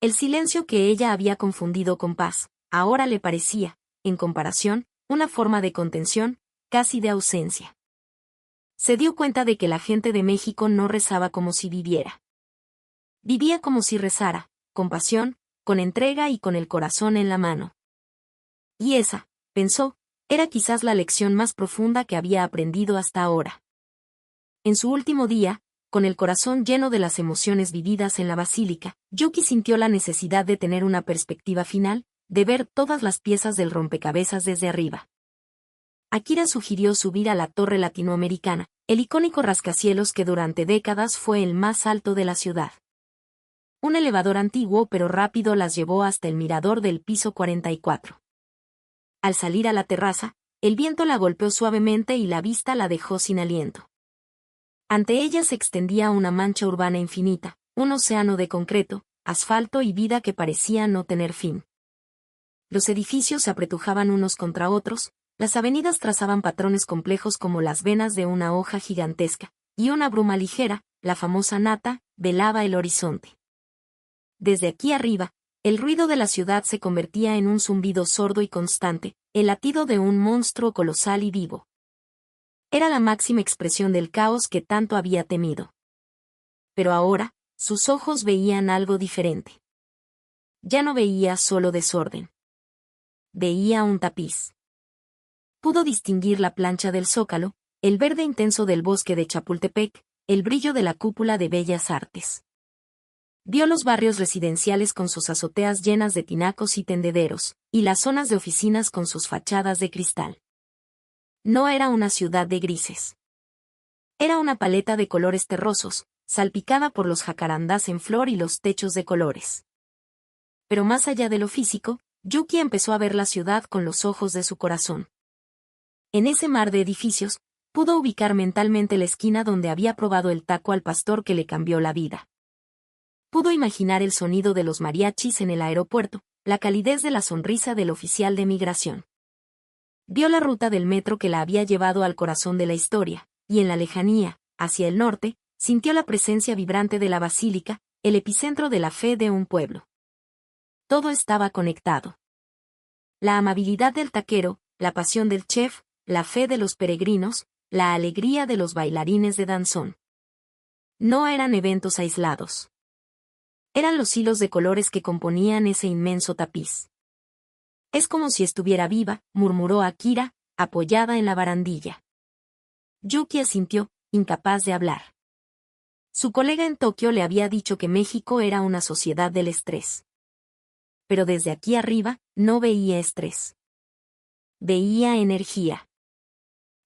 El silencio que ella había confundido con paz, ahora le parecía, en comparación, una forma de contención, casi de ausencia. Se dio cuenta de que la gente de México no rezaba como si viviera. Vivía como si rezara, con pasión, con entrega y con el corazón en la mano. Y esa, pensó, era quizás la lección más profunda que había aprendido hasta ahora. En su último día, con el corazón lleno de las emociones vividas en la basílica, Yuki sintió la necesidad de tener una perspectiva final, de ver todas las piezas del rompecabezas desde arriba. Akira sugirió subir a la torre latinoamericana, el icónico rascacielos que durante décadas fue el más alto de la ciudad. Un elevador antiguo pero rápido las llevó hasta el mirador del piso 44. Al salir a la terraza, el viento la golpeó suavemente y la vista la dejó sin aliento. Ante ella se extendía una mancha urbana infinita, un océano de concreto, asfalto y vida que parecía no tener fin. Los edificios se apretujaban unos contra otros, las avenidas trazaban patrones complejos como las venas de una hoja gigantesca, y una bruma ligera, la famosa nata, velaba el horizonte. Desde aquí arriba, el ruido de la ciudad se convertía en un zumbido sordo y constante, el latido de un monstruo colosal y vivo. Era la máxima expresión del caos que tanto había temido. Pero ahora, sus ojos veían algo diferente. Ya no veía solo desorden. Veía un tapiz. Pudo distinguir la plancha del zócalo, el verde intenso del bosque de Chapultepec, el brillo de la cúpula de Bellas Artes. Vio los barrios residenciales con sus azoteas llenas de tinacos y tendederos, y las zonas de oficinas con sus fachadas de cristal. No era una ciudad de grises. Era una paleta de colores terrosos, salpicada por los jacarandás en flor y los techos de colores. Pero más allá de lo físico, Yuki empezó a ver la ciudad con los ojos de su corazón. En ese mar de edificios, pudo ubicar mentalmente la esquina donde había probado el taco al pastor que le cambió la vida. Pudo imaginar el sonido de los mariachis en el aeropuerto, la calidez de la sonrisa del oficial de migración. Vio la ruta del metro que la había llevado al corazón de la historia, y en la lejanía, hacia el norte, sintió la presencia vibrante de la basílica, el epicentro de la fe de un pueblo. Todo estaba conectado. La amabilidad del taquero, la pasión del chef, la fe de los peregrinos, la alegría de los bailarines de danzón. No eran eventos aislados. Eran los hilos de colores que componían ese inmenso tapiz. Es como si estuviera viva, murmuró Akira, apoyada en la barandilla. Yuki asintió, incapaz de hablar. Su colega en Tokio le había dicho que México era una sociedad del estrés. Pero desde aquí arriba, no veía estrés. Veía energía.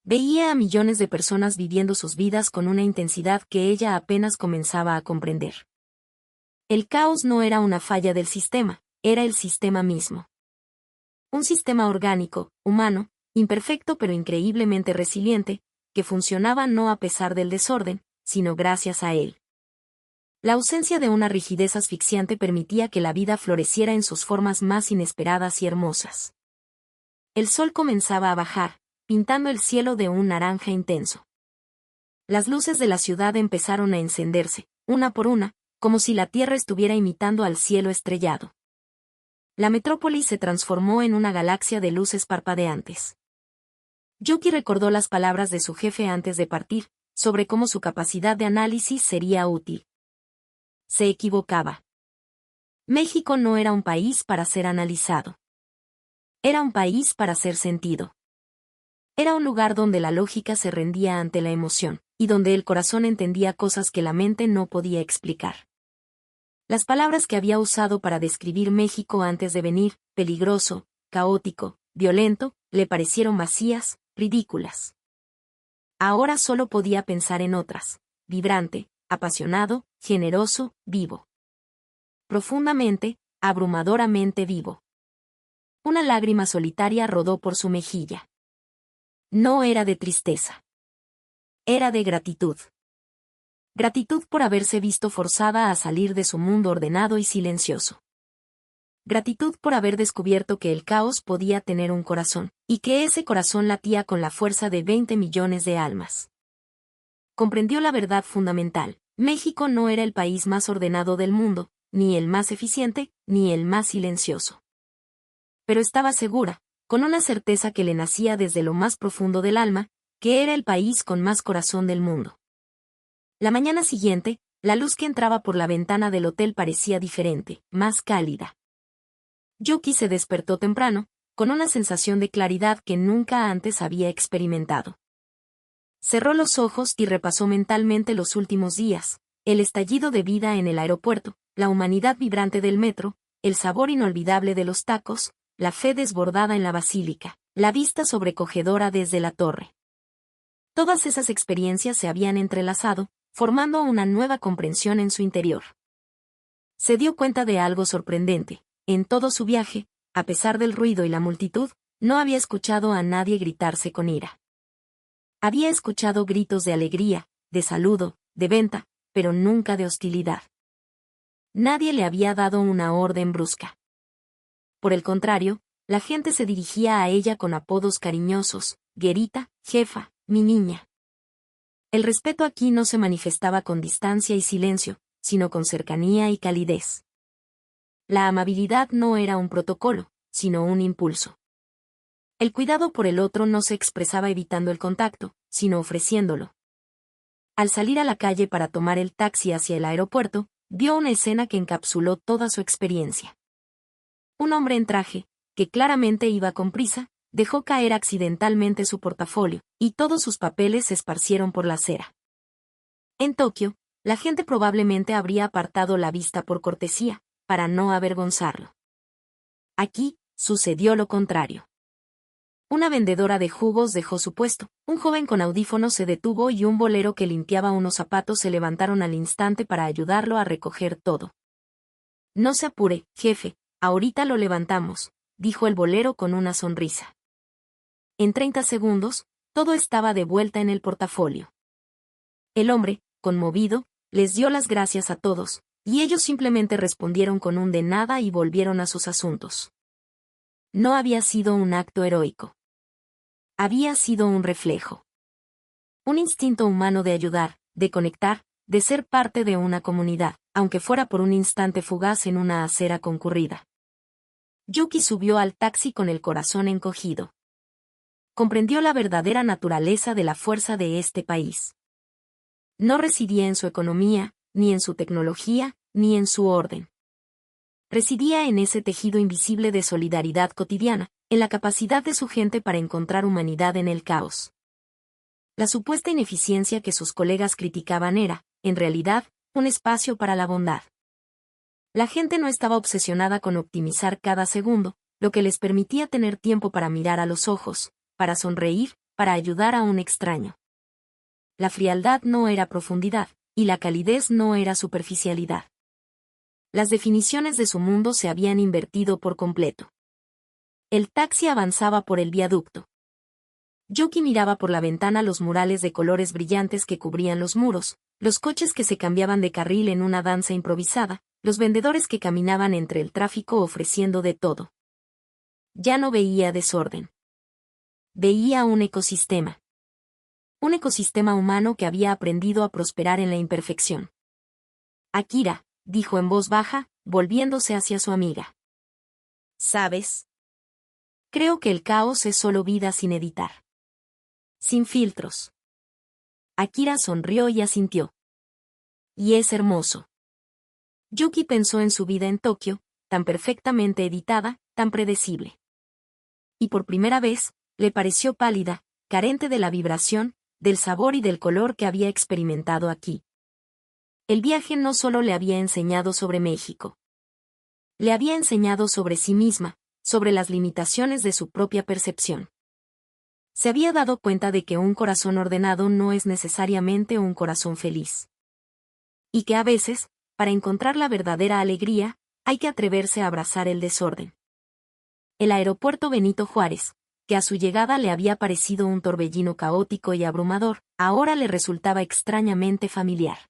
Veía a millones de personas viviendo sus vidas con una intensidad que ella apenas comenzaba a comprender. El caos no era una falla del sistema, era el sistema mismo. Un sistema orgánico, humano, imperfecto pero increíblemente resiliente, que funcionaba no a pesar del desorden, sino gracias a él. La ausencia de una rigidez asfixiante permitía que la vida floreciera en sus formas más inesperadas y hermosas. El sol comenzaba a bajar, pintando el cielo de un naranja intenso. Las luces de la ciudad empezaron a encenderse, una por una, como si la tierra estuviera imitando al cielo estrellado. La metrópoli se transformó en una galaxia de luces parpadeantes. Yuki recordó las palabras de su jefe antes de partir, sobre cómo su capacidad de análisis sería útil. Se equivocaba. México no era un país para ser analizado. Era un país para ser sentido. Era un lugar donde la lógica se rendía ante la emoción, y donde el corazón entendía cosas que la mente no podía explicar. Las palabras que había usado para describir México antes de venir, peligroso, caótico, violento, le parecieron vacías, ridículas. Ahora solo podía pensar en otras: vibrante, apasionado, generoso, vivo. Profundamente, abrumadoramente vivo. Una lágrima solitaria rodó por su mejilla. No era de tristeza. Era de gratitud. Gratitud por haberse visto forzada a salir de su mundo ordenado y silencioso. Gratitud por haber descubierto que el caos podía tener un corazón, y que ese corazón latía con la fuerza de 20 millones de almas. Comprendió la verdad fundamental: México no era el país más ordenado del mundo, ni el más eficiente, ni el más silencioso. Pero estaba segura, con una certeza que le nacía desde lo más profundo del alma, que era el país con más corazón del mundo. La mañana siguiente, la luz que entraba por la ventana del hotel parecía diferente, más cálida. Yuki se despertó temprano, con una sensación de claridad que nunca antes había experimentado. Cerró los ojos y repasó mentalmente los últimos días: el estallido de vida en el aeropuerto, la humanidad vibrante del metro, el sabor inolvidable de los tacos, la fe desbordada en la basílica, la vista sobrecogedora desde la torre. Todas esas experiencias se habían entrelazado, formando una nueva comprensión en su interior. Se dio cuenta de algo sorprendente. En todo su viaje, a pesar del ruido y la multitud, no había escuchado a nadie gritarse con ira. Había escuchado gritos de alegría, de saludo, de venta, pero nunca de hostilidad. Nadie le había dado una orden brusca. Por el contrario, la gente se dirigía a ella con apodos cariñosos: Guerita, jefa, mi niña. El respeto aquí no se manifestaba con distancia y silencio, sino con cercanía y calidez. La amabilidad no era un protocolo, sino un impulso. El cuidado por el otro no se expresaba evitando el contacto, sino ofreciéndolo. Al salir a la calle para tomar el taxi hacia el aeropuerto, vio una escena que encapsuló toda su experiencia. Un hombre en traje, que claramente iba con prisa, dejó caer accidentalmente su portafolio, y todos sus papeles se esparcieron por la acera. En Tokio, la gente probablemente habría apartado la vista por cortesía, para no avergonzarlo. Aquí, sucedió lo contrario. Una vendedora de jugos dejó su puesto, un joven con audífonos se detuvo y un bolero que limpiaba unos zapatos se levantaron al instante para ayudarlo a recoger todo. No se apure, jefe, ahorita lo levantamos, dijo el bolero con una sonrisa. En 30 segundos, todo estaba de vuelta en el portafolio. El hombre, conmovido, les dio las gracias a todos, y ellos simplemente respondieron con un de nada y volvieron a sus asuntos. No había sido un acto heroico. Había sido un reflejo. Un instinto humano de ayudar, de conectar, de ser parte de una comunidad, aunque fuera por un instante fugaz en una acera concurrida. Yuki subió al taxi con el corazón encogido. Comprendió la verdadera naturaleza de la fuerza de este país. No residía en su economía, ni en su tecnología, ni en su orden. Residía en ese tejido invisible de solidaridad cotidiana, en la capacidad de su gente para encontrar humanidad en el caos. La supuesta ineficiencia que sus colegas criticaban era, en realidad, un espacio para la bondad. La gente no estaba obsesionada con optimizar cada segundo, lo que les permitía tener tiempo para mirar a los ojos, para sonreír, para ayudar a un extraño. La frialdad no era profundidad, y la calidez no era superficialidad. Las definiciones de su mundo se habían invertido por completo. El taxi avanzaba por el viaducto. Yuki miraba por la ventana los murales de colores brillantes que cubrían los muros, los coches que se cambiaban de carril en una danza improvisada, los vendedores que caminaban entre el tráfico ofreciendo de todo. Ya no veía desorden. Veía un ecosistema. Un ecosistema humano que había aprendido a prosperar en la imperfección. Akira, dijo en voz baja, volviéndose hacia su amiga. ¿Sabes? Creo que el caos es solo vida sin editar. Sin filtros. Akira sonrió y asintió. Y es hermoso. Yuki pensó en su vida en Tokio, tan perfectamente editada, tan predecible. Y por primera vez, le pareció pálida, carente de la vibración, del sabor y del color que había experimentado aquí. El viaje no solo le había enseñado sobre México. Le había enseñado sobre sí misma, sobre las limitaciones de su propia percepción. Se había dado cuenta de que un corazón ordenado no es necesariamente un corazón feliz. Y que a veces, para encontrar la verdadera alegría, hay que atreverse a abrazar el desorden. El aeropuerto Benito Juárez, que a su llegada le había parecido un torbellino caótico y abrumador, ahora le resultaba extrañamente familiar.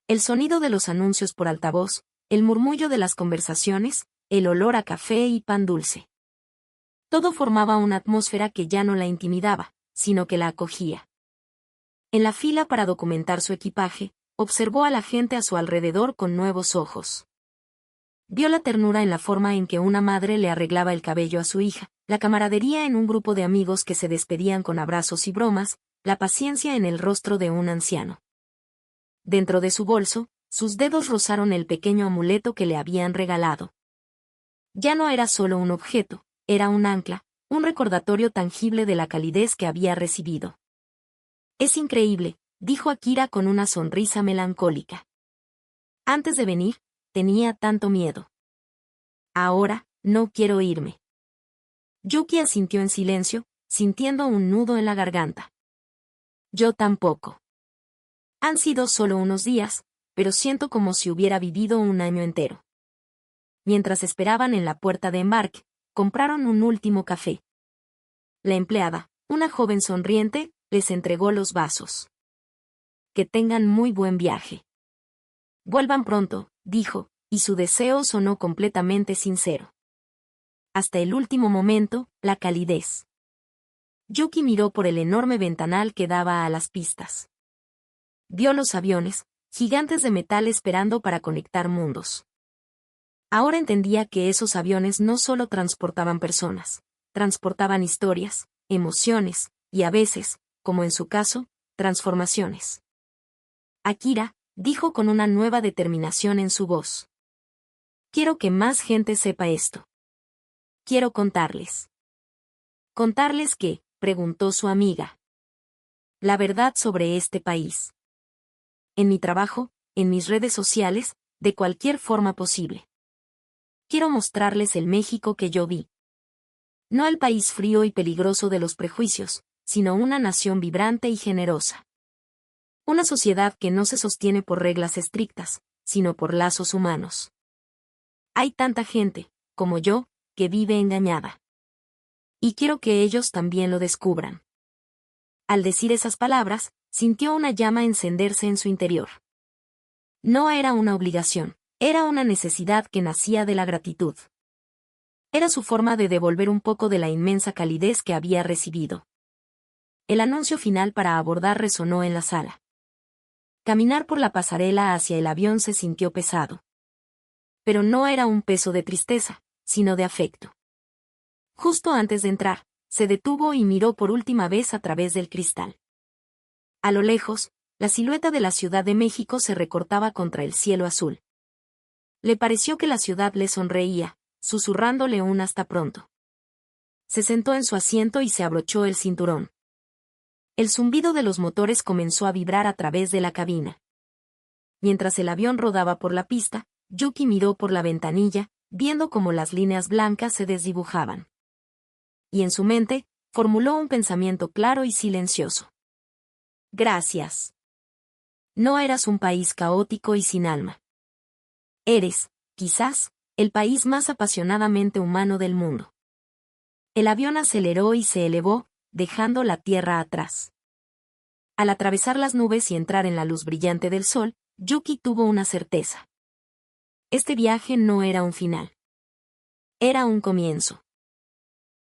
El sonido de los anuncios por altavoz, el murmullo de las conversaciones, el olor a café y pan dulce. Todo formaba una atmósfera que ya no la intimidaba, sino que la acogía. En la fila para documentar su equipaje, observó a la gente a su alrededor con nuevos ojos. Vio la ternura en la forma en que una madre le arreglaba el cabello a su hija, la camaradería en un grupo de amigos que se despedían con abrazos y bromas, la paciencia en el rostro de un anciano. Dentro de su bolso, sus dedos rozaron el pequeño amuleto que le habían regalado. Ya no era solo un objeto, era un ancla, un recordatorio tangible de la calidez que había recibido. Es increíble, dijo Akira con una sonrisa melancólica. Antes de venir, tenía tanto miedo. Ahora, no quiero irme. Yuki asintió en silencio, sintiendo un nudo en la garganta. Yo tampoco. Han sido solo unos días, pero siento como si hubiera vivido un año entero. Mientras esperaban en la puerta de embarque, compraron un último café. La empleada, una joven sonriente, les entregó los vasos. Que tengan muy buen viaje. Vuelvan pronto, dijo, y su deseo sonó completamente sincero. Hasta el último momento, la calidez. Yuki miró por el enorme ventanal que daba a las pistas. Vio los aviones, gigantes de metal esperando para conectar mundos. Ahora entendía que esos aviones no solo transportaban personas, transportaban historias, emociones, y a veces, como en su caso, transformaciones. Akira, dijo con una nueva determinación en su voz. Quiero que más gente sepa esto. Quiero contarles. ¿Contarles qué?, preguntó su amiga. La verdad sobre este país. En mi trabajo, en mis redes sociales, de cualquier forma posible. Quiero mostrarles el México que yo vi. No el país frío y peligroso de los prejuicios, sino una nación vibrante y generosa. Una sociedad que no se sostiene por reglas estrictas, sino por lazos humanos. Hay tanta gente, como yo, que vive engañada. Y quiero que ellos también lo descubran. Al decir esas palabras, sintió una llama encenderse en su interior. No era una obligación, era una necesidad que nacía de la gratitud. Era su forma de devolver un poco de la inmensa calidez que había recibido. El anuncio final para abordar resonó en la sala. Caminar por la pasarela hacia el avión se sintió pesado. Pero no era un peso de tristeza, sino de afecto. Justo antes de entrar, se detuvo y miró por última vez a través del cristal. A lo lejos, la silueta de la Ciudad de México se recortaba contra el cielo azul. Le pareció que la ciudad le sonreía, susurrándole un hasta pronto. Se sentó en su asiento y se abrochó el cinturón. El zumbido de los motores comenzó a vibrar a través de la cabina. Mientras el avión rodaba por la pista, Yuki miró por la ventanilla, viendo cómo las líneas blancas se desdibujaban. Y en su mente, formuló un pensamiento claro y silencioso. Gracias. No eras un país caótico y sin alma. Eres, quizás, el país más apasionadamente humano del mundo. El avión aceleró y se elevó, dejando la tierra atrás. Al atravesar las nubes y entrar en la luz brillante del sol, Yuki tuvo una certeza. Este viaje no era un final. Era un comienzo.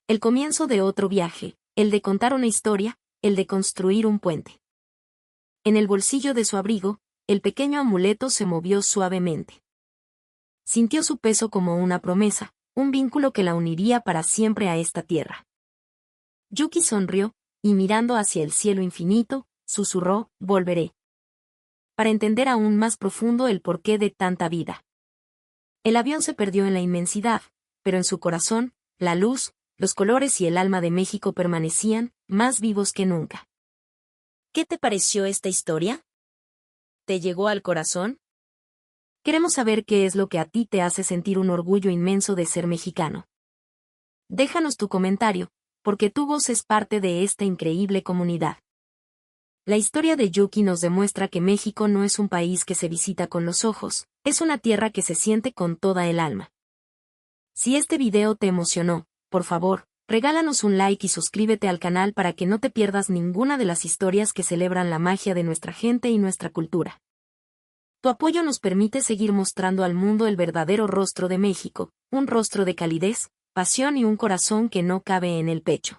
El comienzo de otro viaje, el de contar una historia, el de construir un puente. En el bolsillo de su abrigo, el pequeño amuleto se movió suavemente. Sintió su peso como una promesa, un vínculo que la uniría para siempre a esta tierra. Yuki sonrió, y mirando hacia el cielo infinito, susurró, volveré. Para entender aún más profundo el porqué de tanta vida. El avión se perdió en la inmensidad, pero en su corazón, la luz, los colores y el alma de México permanecían, más vivos que nunca. ¿Qué te pareció esta historia? ¿Te llegó al corazón? Queremos saber qué es lo que a ti te hace sentir un orgullo inmenso de ser mexicano. Déjanos tu comentario, porque tu voz es parte de esta increíble comunidad. La historia de Yuki nos demuestra que México no es un país que se visita con los ojos, es una tierra que se siente con toda el alma. Si este video te emocionó, por favor, regálanos un like y suscríbete al canal para que no te pierdas ninguna de las historias que celebran la magia de nuestra gente y nuestra cultura. Tu apoyo nos permite seguir mostrando al mundo el verdadero rostro de México, un rostro de calidez, pasión y un corazón que no cabe en el pecho.